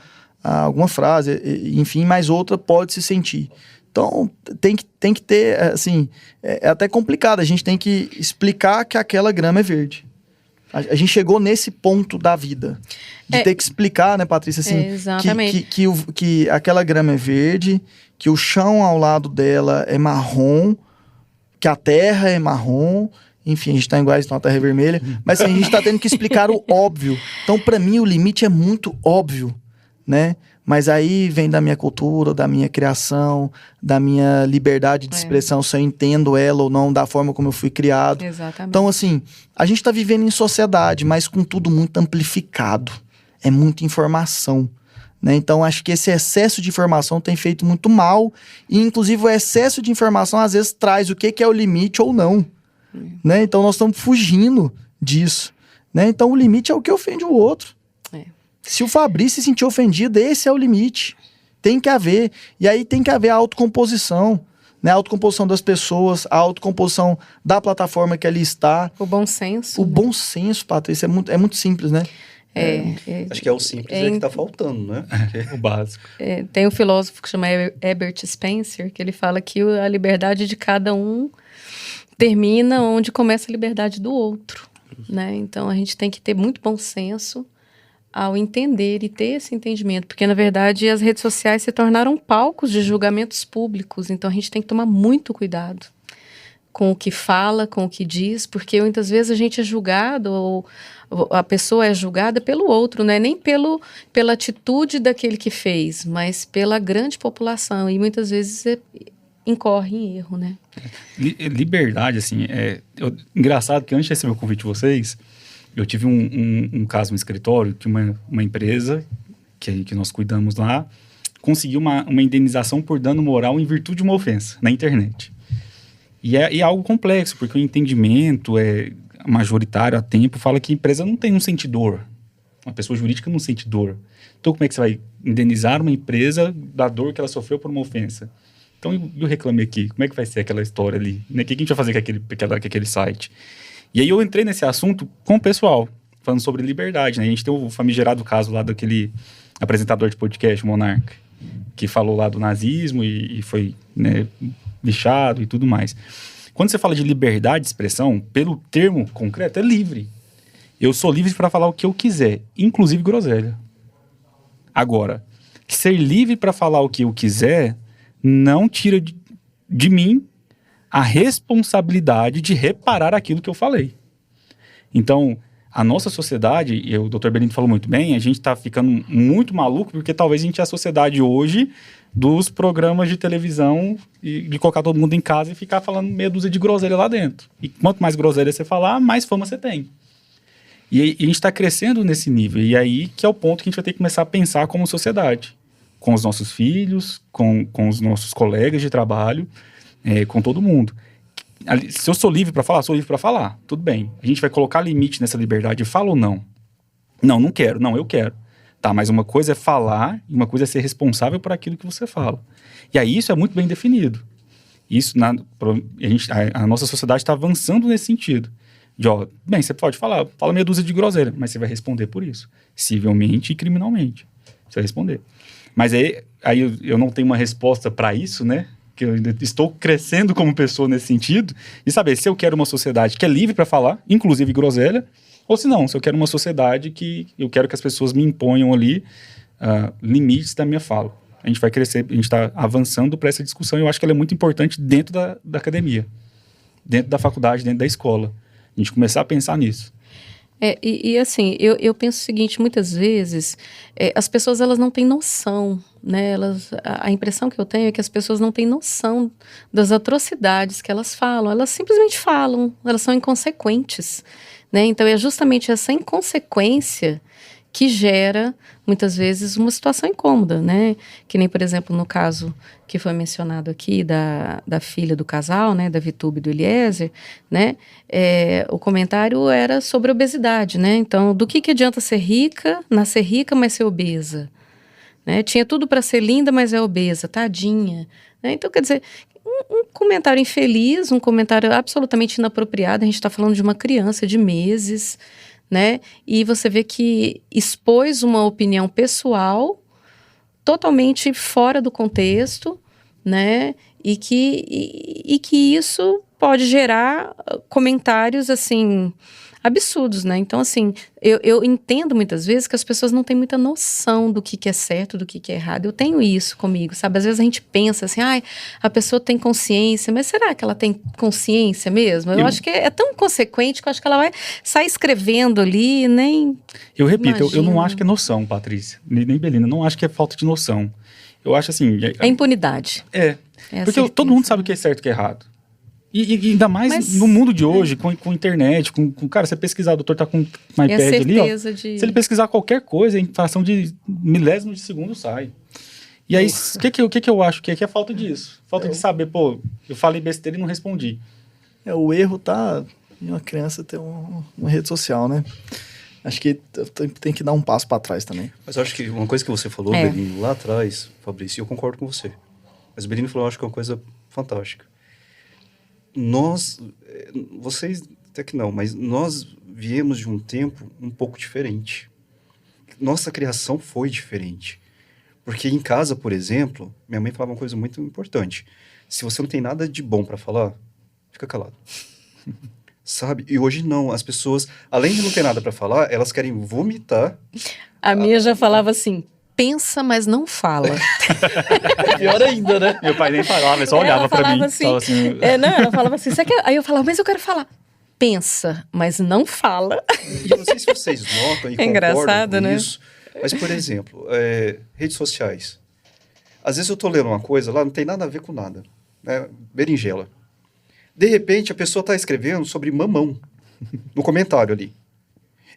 frase, enfim, mas outra pode se sentir. Então, tem que ter, assim, é até complicado. A gente tem que explicar que aquela grama é verde. A gente chegou nesse ponto da vida. De ter que explicar, né, Patrícia, assim, exatamente. que aquela grama é verde, que o chão ao lado dela é marrom, que a terra é marrom, enfim, a gente tá igual a terra é vermelha, mas assim, a gente tá tendo que explicar o óbvio. Então, para mim, o limite é muito óbvio, né? Mas aí vem da minha cultura, da minha criação, da minha liberdade de expressão, se eu entendo ela ou não, da forma como eu fui criado. Exatamente. Então, assim, a gente tá vivendo em sociedade, mas com tudo muito amplificado. É muita informação, né? Então, acho que esse excesso de informação tem feito muito mal. E, inclusive, o excesso de informação, às vezes, traz o que é o limite ou não. Né? Então, nós estamos fugindo disso. Né? Então, o limite é o que ofende o outro. Se o Fabrício se sentir ofendido, esse é o limite. Tem que haver. E aí tem que haver a autocomposição. Né? A autocomposição das pessoas, a autocomposição da plataforma que ali está. O bom senso. O bom senso, Patrícia, é muito simples, né? Acho que é o simples que está faltando, né? O básico. Tem um filósofo que chama Herbert Spencer, que ele fala que a liberdade de cada um termina onde começa a liberdade do outro. Né? Então, a gente tem que ter muito bom senso ao entender e ter esse entendimento, porque, na verdade, as redes sociais se tornaram palcos de julgamentos públicos, então a gente tem que tomar muito cuidado com o que fala, com o que diz, porque muitas vezes a gente é julgado, ou a pessoa é julgada pelo outro, né? Nem pela atitude daquele que fez, mas pela grande população, e muitas vezes incorre em erro, né? Liberdade, assim, engraçado que antes de receber o convite de vocês, eu tive um caso no escritório que uma empresa que nós cuidamos lá conseguiu uma indenização por dano moral em virtude de uma ofensa na internet. E é algo complexo, porque o entendimento majoritário a tempo fala que a empresa não tem um sente dor. Uma pessoa jurídica não sente dor. Então, como é que você vai indenizar uma empresa da dor que ela sofreu por uma ofensa? Então, eu reclamei aqui. Como é que vai ser aquela história ali? Né? O que a gente vai fazer com aquele site? E aí eu entrei nesse assunto com o pessoal, falando sobre liberdade, né? A gente tem o famigerado caso lá daquele apresentador de podcast, Monarca, que falou lá do nazismo e foi, né, lixado e tudo mais. Quando você fala de liberdade de expressão, pelo termo concreto, é livre. Eu sou livre para falar o que eu quiser, inclusive groselha. Agora, ser livre para falar o que eu quiser não tira de mim a responsabilidade de reparar aquilo que eu falei. Então, a nossa sociedade, e o Dr. Belini falou muito bem, a gente está ficando muito maluco, porque talvez a gente é a sociedade hoje dos programas de televisão e de colocar todo mundo em casa e ficar falando meia dúzia de groselha lá dentro. E quanto mais groselha você falar, mais fama você tem. E a gente está crescendo nesse nível. E aí que é o ponto que a gente vai ter que começar a pensar como sociedade. Com os nossos filhos, com os nossos colegas de trabalho, com todo mundo. Se eu sou livre para falar, sou livre para falar. Tudo bem. A gente vai colocar limite nessa liberdade. Fala ou não? Não quero. Não, eu quero. Tá, mas uma coisa é falar e uma coisa é ser responsável por aquilo que você fala. E aí isso é muito bem definido. Isso, a nossa sociedade está avançando nesse sentido. Bem, você pode fala meia dúzia de groselha, mas você vai responder por isso. Civilmente e criminalmente. Você vai responder. Mas aí eu não tenho uma resposta para isso, né? que eu ainda estou crescendo como pessoa nesse sentido, e saber se eu quero uma sociedade que é livre para falar, inclusive groselha, ou se não, se eu quero uma sociedade que eu quero que as pessoas me imponham ali limites da minha fala. A gente vai crescer, a gente está avançando para essa discussão, e eu acho que ela é muito importante dentro da academia, dentro da faculdade, dentro da escola. A gente começar a pensar nisso. Assim, eu penso o seguinte, muitas vezes as pessoas elas não têm noção, né? A impressão que eu tenho é que as pessoas não têm noção das atrocidades que elas falam. Elas simplesmente falam, elas são inconsequentes, né? Então é justamente essa inconsequência que gera, muitas vezes, uma situação incômoda, né? Que nem, por exemplo, no caso que foi mencionado aqui da filha do casal, né? Da Vitube e do Eliezer, né? O comentário era sobre obesidade, né? Então, do que adianta ser rica, nascer rica, mas ser obesa? Né? Tinha tudo para ser linda, mas é obesa, tadinha. Né? Então, quer dizer, um comentário infeliz, um comentário absolutamente inapropriado. A gente está falando de uma criança de meses, né? E você vê que expôs uma opinião pessoal totalmente fora do contexto, né? E que isso pode gerar comentários, assim, absurdos, né? Então, assim, eu entendo muitas vezes que as pessoas não têm muita noção do que é certo, do que é errado. Eu tenho isso comigo, sabe? Às vezes a gente pensa assim, a pessoa tem consciência, mas será que ela tem consciência mesmo? Eu acho que é tão inconsequente que eu acho que ela vai sair escrevendo ali, nem... Eu repito, eu não acho que é noção, Patrícia, nem Belina, não acho que é falta de noção. Eu acho assim... É impunidade. Porque todo mundo sabe o que é certo e o que é errado. E ainda mais no mundo de hoje, com internet, cara, você pesquisar, o doutor tá com um iPad ali, ó, se ele pesquisar qualquer coisa, em fração de milésimos de segundo sai. E aí, o que eu acho que é falta disso? Falta de saber, eu falei besteira e não respondi. O erro tá em uma criança ter uma rede social, né? Acho que tem que dar um passo para trás também. Mas eu acho que uma coisa que você falou, Belino, lá atrás, Fabrício, eu concordo com você. Mas o Belino falou, eu acho que é uma coisa fantástica. Vocês até que não, mas nós viemos de um tempo um pouco diferente. Nossa criação foi diferente. Porque em casa, por exemplo, minha mãe falava uma coisa muito importante. Se você não tem nada de bom para falar, fica calado. Sabe? E hoje não. As pessoas, além de não ter nada para falar, elas querem vomitar. A minha já falava assim... Pensa, mas não fala. Pior ainda, né? Meu pai nem falava, ele só olhava pra mim. Assim, ela falava assim, você quer? Aí eu falava, mas eu quero falar. Pensa, mas não fala. E eu não sei se vocês notam e concordam com né? isso, mas, por exemplo, redes sociais. Às vezes eu tô lendo uma coisa lá, não tem nada a ver com nada. Né? Berinjela. De repente, a pessoa tá escrevendo sobre mamão no comentário ali.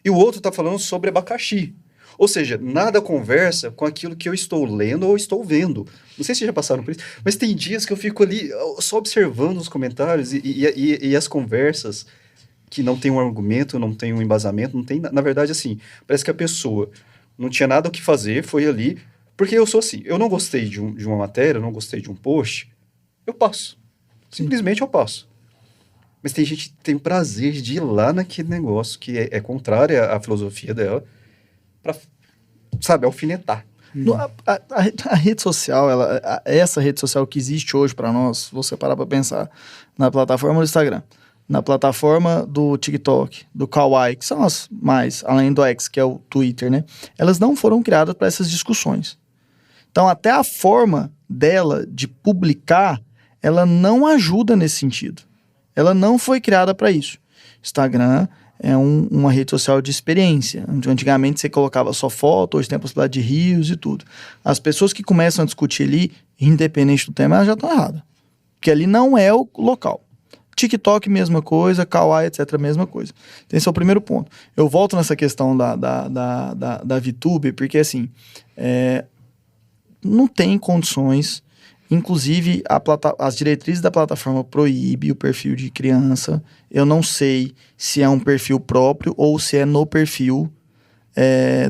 E o outro tá falando sobre abacaxi. Ou seja, nada conversa com aquilo que eu estou lendo ou estou vendo. Não sei se já passaram por isso, mas tem dias que eu fico ali só observando os comentários e as conversas que não tem um argumento, não tem um embasamento, não tem... Na verdade, assim, parece que a pessoa não tinha nada o que fazer, foi ali... Porque eu sou assim, eu não gostei de uma matéria, eu não gostei de um post, eu passo. Simplesmente eu passo. Mas tem gente que tem o prazer de ir lá naquele negócio que é contrário à filosofia dela, para, sabe, alfinetar. A rede social, essa rede social que existe hoje para nós, você parar para pensar na plataforma do Instagram, na plataforma do TikTok, do Kawaii, que são as mais, além do X, que é o Twitter, né? Elas não foram criadas para essas discussões. Então, até a forma dela de publicar, ela não ajuda nesse sentido. Ela não foi criada para isso. Instagram é uma rede social de experiência. Antigamente você colocava só foto, hoje tem a possibilidade de rios e tudo. As pessoas que começam a discutir ali, independente do tema, elas já estão erradas. Porque ali não é o local. TikTok, mesma coisa, Kawaii, etc., mesma coisa. Então, esse é o primeiro ponto. Eu volto nessa questão da VTube, porque assim, não tem condições. Inclusive, as diretrizes da plataforma proíbem o perfil de criança. Eu não sei se é um perfil próprio ou se é no perfil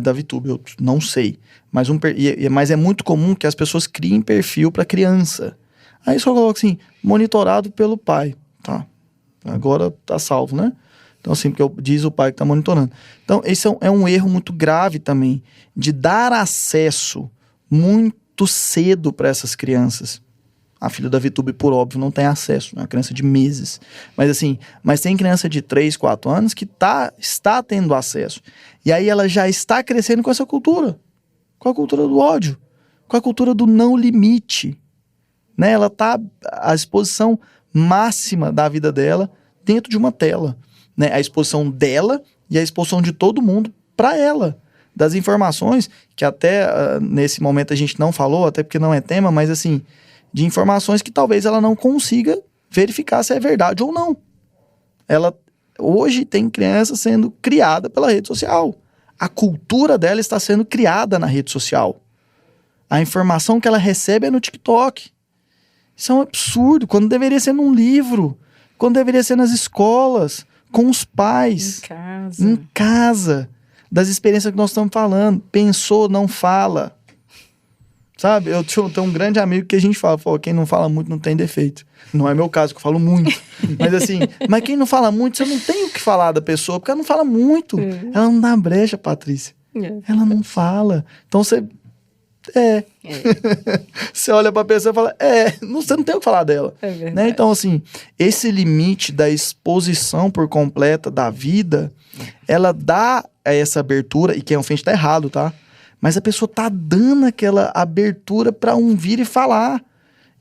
da VTube. Eu não sei. Mas é muito comum que as pessoas criem perfil para criança. Aí só coloca assim, monitorado pelo pai. Tá. Agora tá salvo, né? Então, assim, porque diz o pai que tá monitorando. Então, esse é um erro muito grave também, de dar acesso muito cedo para essas crianças A filha da VTube, por óbvio, não tem acesso, é uma criança de meses. Mas assim, mas tem criança de 3, 4 anos que está tendo acesso. E aí ela já está crescendo com essa cultura. Com a cultura do ódio. Com a cultura do não limite. Né? Ela está à exposição máxima da vida dela dentro de uma tela. Né? A exposição dela e a exposição de todo mundo para ela. Das informações, que até nesse momento a gente não falou, até porque não é tema, mas assim, de informações que talvez ela não consiga verificar se é verdade ou não. Ela hoje tem criança sendo criada pela rede social. A cultura dela está sendo criada na rede social. A informação que ela recebe é no TikTok. Isso é um absurdo, quando deveria ser num livro, quando deveria ser nas escolas, com os pais, em casa, das experiências que nós estamos falando. Pensou, não fala. Sabe? Eu tenho um grande amigo que a gente fala, quem não fala muito não tem defeito. Não é meu caso, que eu falo muito. Mas assim, mas quem não fala muito, você não tem o que falar da pessoa, porque ela não fala muito. Ela não dá brecha, Patrícia. Ela não fala. Então você... Você olha pra pessoa e fala, você não tem o que falar dela. Né? Então, assim, esse limite da exposição por completa da vida, ela dá essa abertura, e quem ofende tá errado, tá? Mas a pessoa tá dando aquela abertura pra um vir e falar.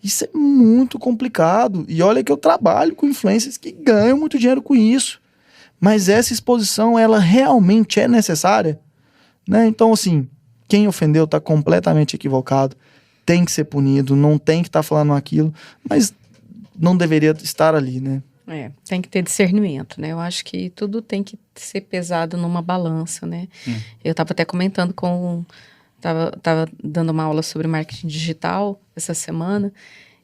Isso é muito complicado. E olha que eu trabalho com influencers que ganham muito dinheiro com isso. Mas essa exposição, ela realmente é necessária? Né? Então, assim, quem ofendeu está completamente equivocado, tem que ser punido, não tem que estar falando aquilo, mas não deveria estar ali, né? Tem que ter discernimento, né? Eu acho que tudo tem que ser pesado numa balança, né? Eu estava até comentando Tava dando uma aula sobre marketing digital essa semana,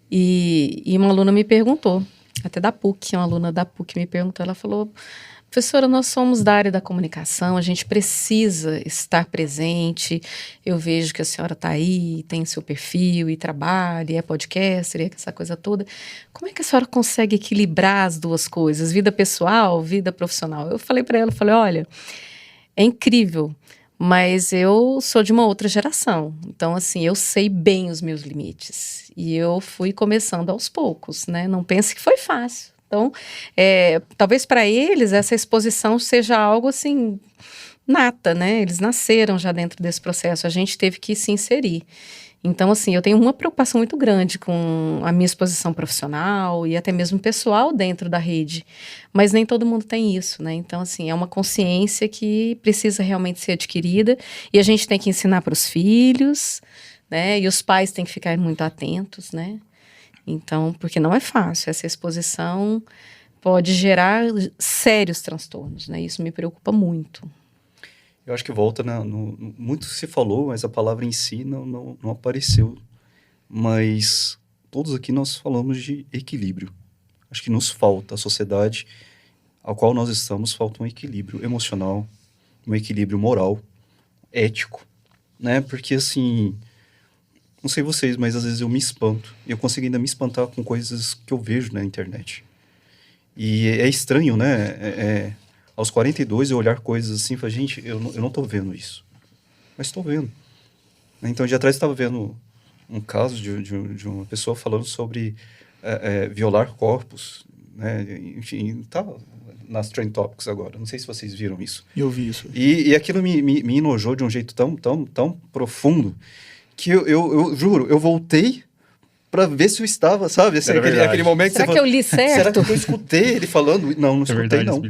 e uma aluna me perguntou, até da PUC, uma aluna da PUC me perguntou, ela falou... Professora, nós somos da área da comunicação, a gente precisa estar presente. Eu vejo que a senhora está aí, tem seu perfil e trabalha, e é podcaster, e é essa coisa toda. Como é que a senhora consegue equilibrar as duas coisas, vida pessoal, vida profissional? Eu falei para ela, olha, é incrível, mas eu sou de uma outra geração. Então, assim, eu sei bem os meus limites. E eu fui começando aos poucos, né? Não pense que foi fácil. Então, talvez para eles essa exposição seja algo assim, nata, né? Eles nasceram já dentro desse processo, a gente teve que se inserir. Então, assim, eu tenho uma preocupação muito grande com a minha exposição profissional e até mesmo pessoal dentro da rede, mas nem todo mundo tem isso, né? Então, assim, é uma consciência que precisa realmente ser adquirida e a gente tem que ensinar para os filhos, né? E os pais têm que ficar muito atentos, né? Então, porque não é fácil, essa exposição pode gerar sérios transtornos, né? Isso me preocupa muito. Eu acho que volta, muito se falou, mas a palavra em si não apareceu. Mas todos aqui nós falamos de equilíbrio. Acho que nos falta, a sociedade ao qual nós estamos, falta um equilíbrio emocional, um equilíbrio moral, ético, né? Porque, assim... Não sei vocês, mas às vezes eu me espanto. E eu consigo ainda me espantar com coisas que eu vejo na internet. E é estranho, né? Aos 42 eu olhar coisas assim e falar, gente, eu não tô vendo isso. Mas estou vendo. Então, um dia atrás eu estava vendo um caso de uma pessoa falando sobre violar corpos. Né? Enfim, tá nas Trend Topics agora. Não sei se vocês viram isso. Eu vi isso. E aquilo me enojou de um jeito tão profundo que eu juro, eu voltei pra ver se eu estava, sabe? Assim, aquele momento será que eu li certo? Será que eu escutei ele falando? Não escutei, não.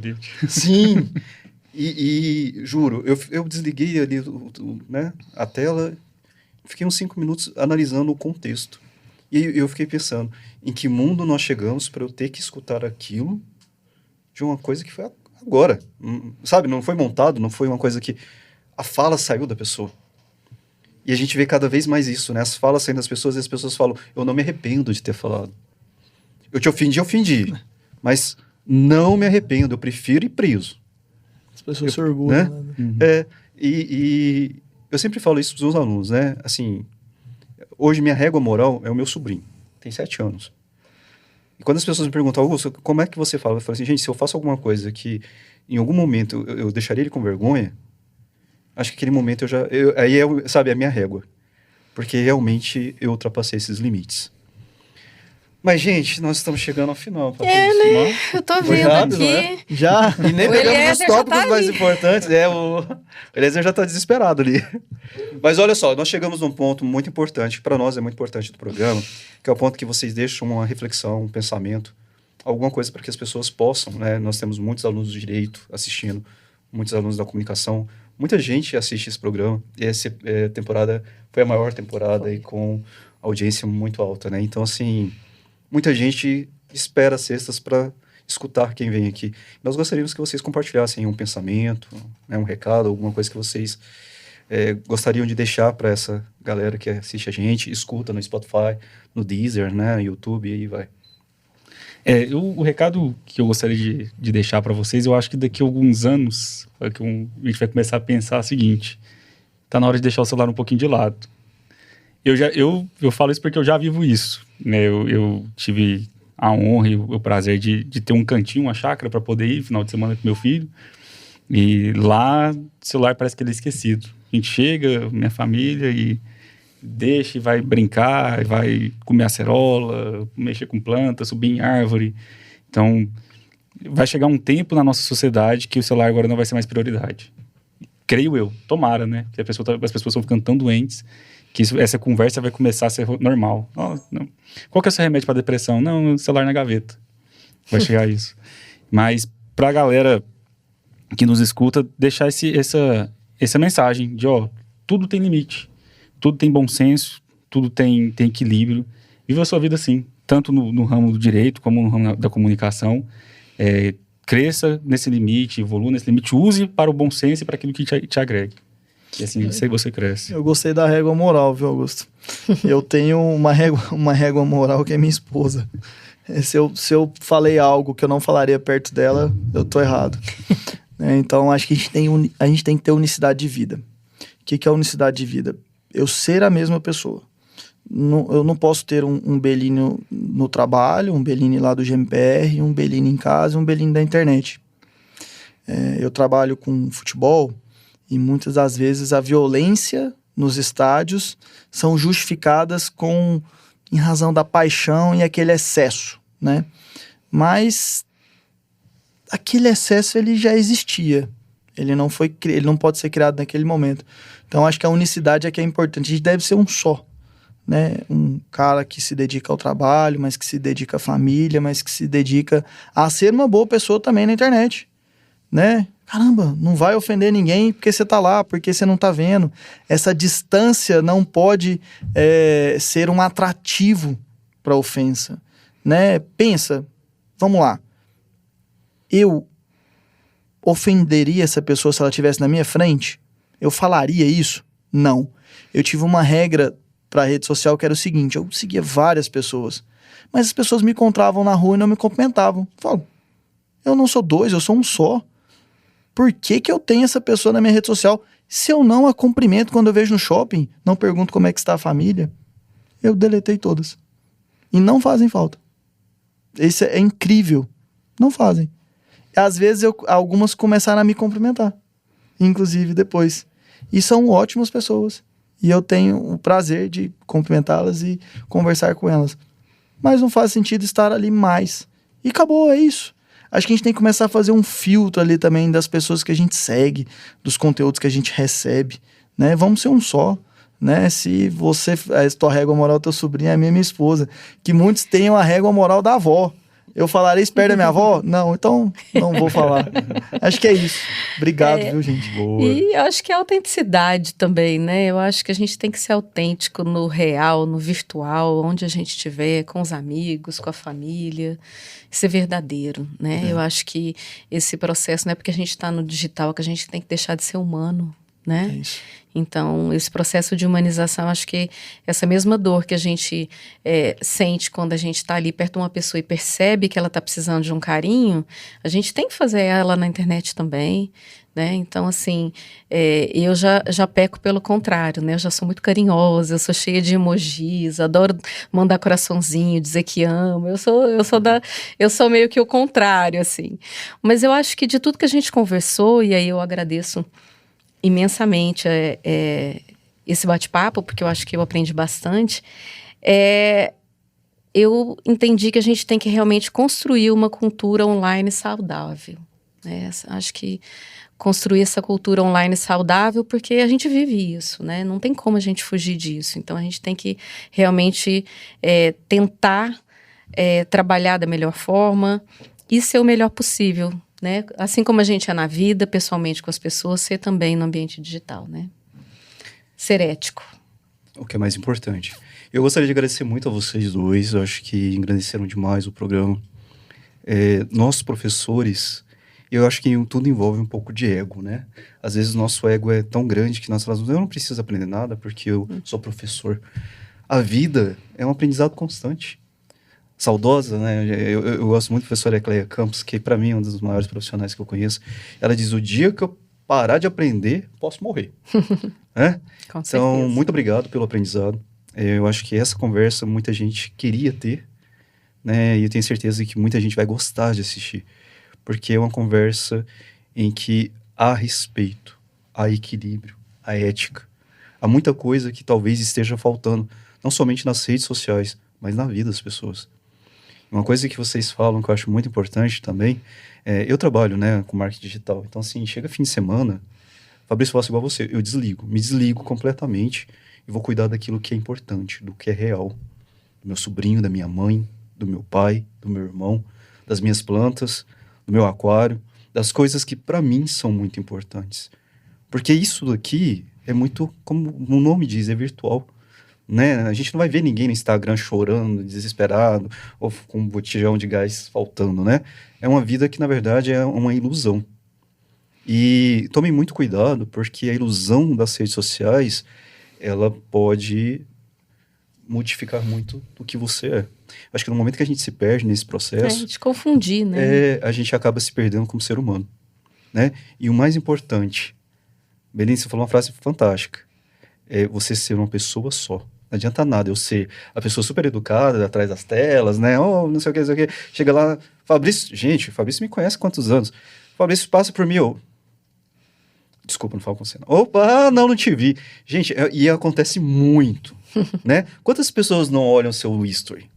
Sim. E juro, eu desliguei ali né, a tela, fiquei uns 5 minutos analisando o contexto. E eu fiquei pensando, em que mundo nós chegamos para eu ter que escutar aquilo de uma coisa que foi agora. Sabe? Não foi montado, não foi uma coisa que a fala saiu da pessoa. E a gente vê cada vez mais isso, né? As falas saindo das pessoas e as pessoas falam, eu não me arrependo de ter falado. Eu te ofendi. Mas não me arrependo, eu prefiro ir preso. As pessoas se orgulham. Né? E eu sempre falo isso para os meus alunos, né? Assim, hoje minha régua moral é o meu sobrinho, tem 7 anos. E quando as pessoas me perguntam, Augusto, como é que você fala? Eu falo assim, gente, se eu faço alguma coisa que em algum momento eu deixaria ele com vergonha, acho que aquele momento sabe, é a minha régua. Porque realmente eu ultrapassei esses limites. Mas, gente, nós estamos chegando ao final. Né? Eu tô Foi vendo rápido, aqui. né? Já? E nem O pegamos Eliezer os já tópicos tá mais ali. importantes. O Eliezer já está desesperado ali. Mas olha só, nós chegamos num ponto muito importante, que para nós é muito importante do programa, que é o ponto que vocês deixam uma reflexão, um pensamento, alguma coisa para que as pessoas possam, né? Nós temos muitos alunos do direito assistindo, muitos alunos da comunicação, muita gente assiste esse programa, e essa temporada foi a maior temporada e com audiência muito alta, né? Então, assim, muita gente espera sextas para escutar quem vem aqui. Nós gostaríamos que vocês compartilhassem um pensamento, né, um recado, alguma coisa que vocês gostariam de deixar para essa galera que assiste a gente, escuta no Spotify, no Deezer, né, no YouTube, e aí vai. O recado que eu gostaria de deixar para vocês, eu acho que daqui a alguns anos, a gente vai começar a pensar o seguinte: tá na hora de deixar o celular um pouquinho de lado. Eu falo isso porque eu já vivo isso, né? Eu tive a honra e o prazer de ter um cantinho, uma chácara para poder ir final de semana com meu filho, e lá o celular parece que ele é esquecido. A gente chega, minha família, e deixa e vai brincar, vai comer acerola, mexer com planta, subir em árvore. Então, vai chegar um tempo na nossa sociedade que o celular agora não vai ser mais prioridade. Creio eu, tomara, né? Que as pessoas estão ficando tão doentes que essa conversa vai começar a ser normal. Não. Qual que é o seu remédio para depressão? Não, celular na gaveta. Vai chegar isso. Mas para a galera que nos escuta, deixar essa mensagem de, tudo tem limite. Tudo tem bom senso, tudo tem equilíbrio. Viva a sua vida assim, tanto no ramo do direito como no ramo da comunicação. Cresça nesse limite, evolua nesse limite, use para o bom senso e para aquilo que te agregue. E assim você cresce. Eu gostei da régua moral, viu, Augusto? Eu tenho uma régua moral que é minha esposa. Se eu falei algo que eu não falaria perto dela, eu tô errado. Então, acho que a gente tem que ter unicidade de vida. O que é unicidade de vida? Eu ser a mesma pessoa. Eu não posso ter um Bellini no trabalho, um Bellini lá do GMPR, um Bellini em casa, um Bellini da internet. Eu trabalho com futebol e muitas das vezes a violência nos estádios são justificadas em razão da paixão e aquele excesso, né? Mas aquele excesso ele já existia. Ele não pode ser criado naquele momento. Então, acho que a unicidade é que é importante. A gente deve ser um só, né? Um cara que se dedica ao trabalho, mas que se dedica à família, mas que se dedica a ser uma boa pessoa também na internet, né? Caramba, não vai ofender ninguém porque você tá lá, porque você não tá vendo. Essa distância não pode ser um atrativo para ofensa, né? Pensa, vamos lá. Eu ofenderia essa pessoa se ela estivesse na minha frente? Eu falaria isso? Não. Eu tive uma regra para a rede social que era o seguinte: eu seguia várias pessoas, mas as pessoas me encontravam na rua e não me cumprimentavam. Eu falo, eu não sou dois, eu sou um só. Por que eu tenho essa pessoa na minha rede social? Se eu não a cumprimento quando eu vejo no shopping, não pergunto como é que está a família, eu deletei todas. E não fazem falta. Isso é incrível. Não fazem. Às vezes algumas começaram a me cumprimentar, inclusive depois. E são ótimas pessoas. E eu tenho o prazer de cumprimentá-las e conversar com elas. Mas não faz sentido estar ali mais. E acabou, é isso. Acho que a gente tem que começar a fazer um filtro ali também das pessoas que a gente segue, dos conteúdos que a gente recebe, né? Vamos ser um só, né? Se a tua régua moral do teu sobrinho é a minha esposa, que muitos tenham a régua moral da avó. Eu falarei isso perto da minha avó? Não, então não vou falar. Acho que é isso. Obrigado, viu, gente? Boa. E eu acho que é autenticidade também, né? Eu acho que a gente tem que ser autêntico no real, no virtual, onde a gente estiver, com os amigos, com a família. Ser verdadeiro, né? Eu acho que esse processo não é porque a gente está no digital que a gente tem que deixar de ser humano, né? É isso. Então, esse processo de humanização, acho que essa mesma dor que a gente sente quando a gente está ali perto de uma pessoa e percebe que ela está precisando de um carinho, a gente tem que fazer ela na internet também, né? Então, assim, eu já peco pelo contrário, né? Eu já sou muito carinhosa, eu sou cheia de emojis, adoro mandar coraçãozinho, dizer que amo. Eu sou meio que o contrário, assim. Mas eu acho que de tudo que a gente conversou, e aí eu agradeço imensamente esse bate-papo, porque eu acho que eu aprendi bastante, eu entendi que a gente tem que realmente construir uma cultura online saudável, né? Acho que construir essa cultura online saudável, porque a gente vive isso, né? Não tem como a gente fugir disso. Então, a gente tem que realmente tentar trabalhar da melhor forma e ser o melhor possível, né? Assim como a gente é na vida, pessoalmente com as pessoas, ser também no ambiente digital, né? Ser ético. O que é mais importante. Eu gostaria de agradecer muito a vocês dois, eu acho que engrandeceram demais o programa. Nós, professores, eu acho que tudo envolve um pouco de ego, né? Às vezes o nosso ego é tão grande que nós falamos, eu não preciso aprender nada porque eu sou professor. A vida é um aprendizado constante. Saudosa, né? Eu gosto muito da professora Ecleia Campos, que para mim é um dos maiores profissionais que eu conheço. Ela diz, o dia que eu parar de aprender, posso morrer. Né? Com certeza. Então, muito obrigado pelo aprendizado. Eu acho que essa conversa muita gente queria ter, né? E eu tenho certeza que muita gente vai gostar de assistir. Porque é uma conversa em que há respeito, há equilíbrio, há ética. Há muita coisa que talvez esteja faltando, não somente nas redes sociais, mas na vida das pessoas. Uma coisa que vocês falam que eu acho muito importante também, eu trabalho, né, com marketing digital. Então, assim, chega fim de semana, Fabrício, eu faço igual você, eu me desligo completamente e vou cuidar daquilo que é importante, do que é real. Do meu sobrinho, da minha mãe, do meu pai, do meu irmão, das minhas plantas, do meu aquário, das coisas que para mim são muito importantes. Porque isso daqui é muito, como o nome diz, é virtual. Né? A gente não vai ver ninguém no Instagram chorando, desesperado, ou com um botijão de gás faltando, né? É uma vida que, na verdade, é uma ilusão. E tomem muito cuidado, porque a ilusão das redes sociais, ela pode modificar muito do que você é. Acho que no momento que a gente se perde nesse processo... de confundir, né? A gente acaba se perdendo como ser humano, né? E o mais importante, Belinha, você falou uma frase fantástica, é você ser uma pessoa só. Não adianta nada eu ser a pessoa super educada, atrás das telas, né? Oh, não sei o que, não sei o que. Chega lá, Fabrício... Gente, Fabrício me conhece há quantos anos? Fabrício passa por mim, desculpa, não falo com você. Não. Opa, não te vi. Gente, e acontece muito, né? Quantas pessoas não olham seu history?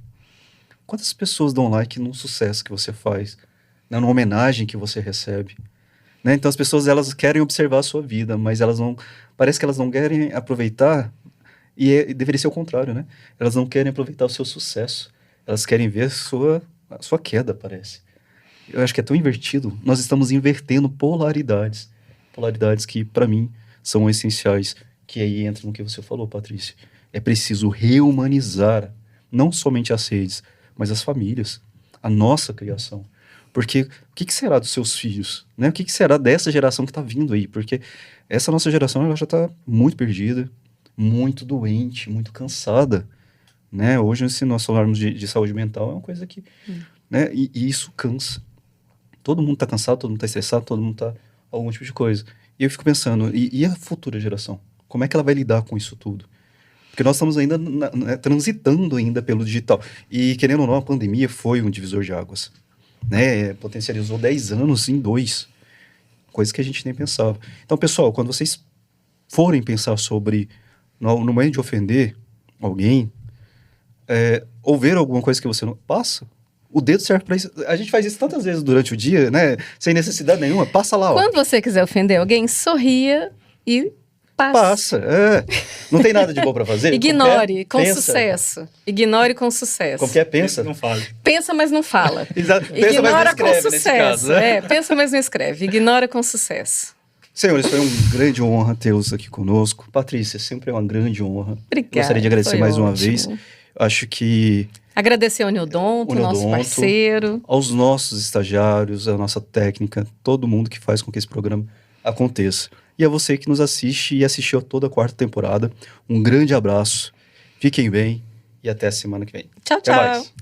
Quantas pessoas dão like num sucesso que você faz? Né? Numa homenagem que você recebe? Né? Então, as pessoas, elas querem observar a sua vida, mas elas não... Parece que elas não querem aproveitar, e deveria ser o contrário, né? Elas não querem aproveitar o seu sucesso. Elas querem ver a sua queda, parece. Eu acho que é tão invertido. Nós estamos invertendo polaridades. Polaridades que, para mim, são essenciais. Que aí entra no que você falou, Patrícia. É preciso reumanizar não somente as redes, mas as famílias, a nossa criação. Porque o que será dos seus filhos? Né? O que será dessa geração que está vindo aí? Porque essa nossa geração ela já está muito perdida, muito doente, muito cansada. Né? Hoje, se nós falarmos de saúde mental, é uma coisa que... Né? E isso cansa. Todo mundo está cansado, todo mundo está estressado, todo mundo está... algum tipo de coisa. E eu fico pensando, e a futura geração? Como é que ela vai lidar com isso tudo? Porque nós estamos ainda transitando ainda pelo digital. E, querendo ou não, a pandemia foi um divisor de águas. Né? Potencializou 10 anos em 2. Coisa que a gente nem pensava. Então, pessoal, quando vocês forem pensar sobre, no momento de ofender alguém, ou ver alguma coisa que você não... Passa. O dedo serve para isso. A gente faz isso tantas vezes durante o dia, né? Sem necessidade nenhuma. Passa lá, ó. Quando você quiser ofender alguém, sorria e passa. Não tem nada de bom para fazer? Ignore com sucesso. Ignore com sucesso. Como que é? Pensa. Não fala. Pensa, mas não fala. Exato. Pensa, Ignora mas não escreve, com sucesso. Caso, né? Pensa, mas não escreve. Ignora com sucesso. Senhores, foi uma grande honra tê-los aqui conosco. Patrícia, sempre é uma grande honra. Obrigada. Gostaria de agradecer mais uma vez. Acho que... Agradecer ao Neodonto, nosso parceiro. Aos nossos estagiários, à nossa técnica, todo mundo que faz com que esse programa aconteça. E a você que nos assiste e assistiu a toda a 4ª temporada. Um grande abraço, fiquem bem e até a semana que vem. Tchau, até tchau. Mais.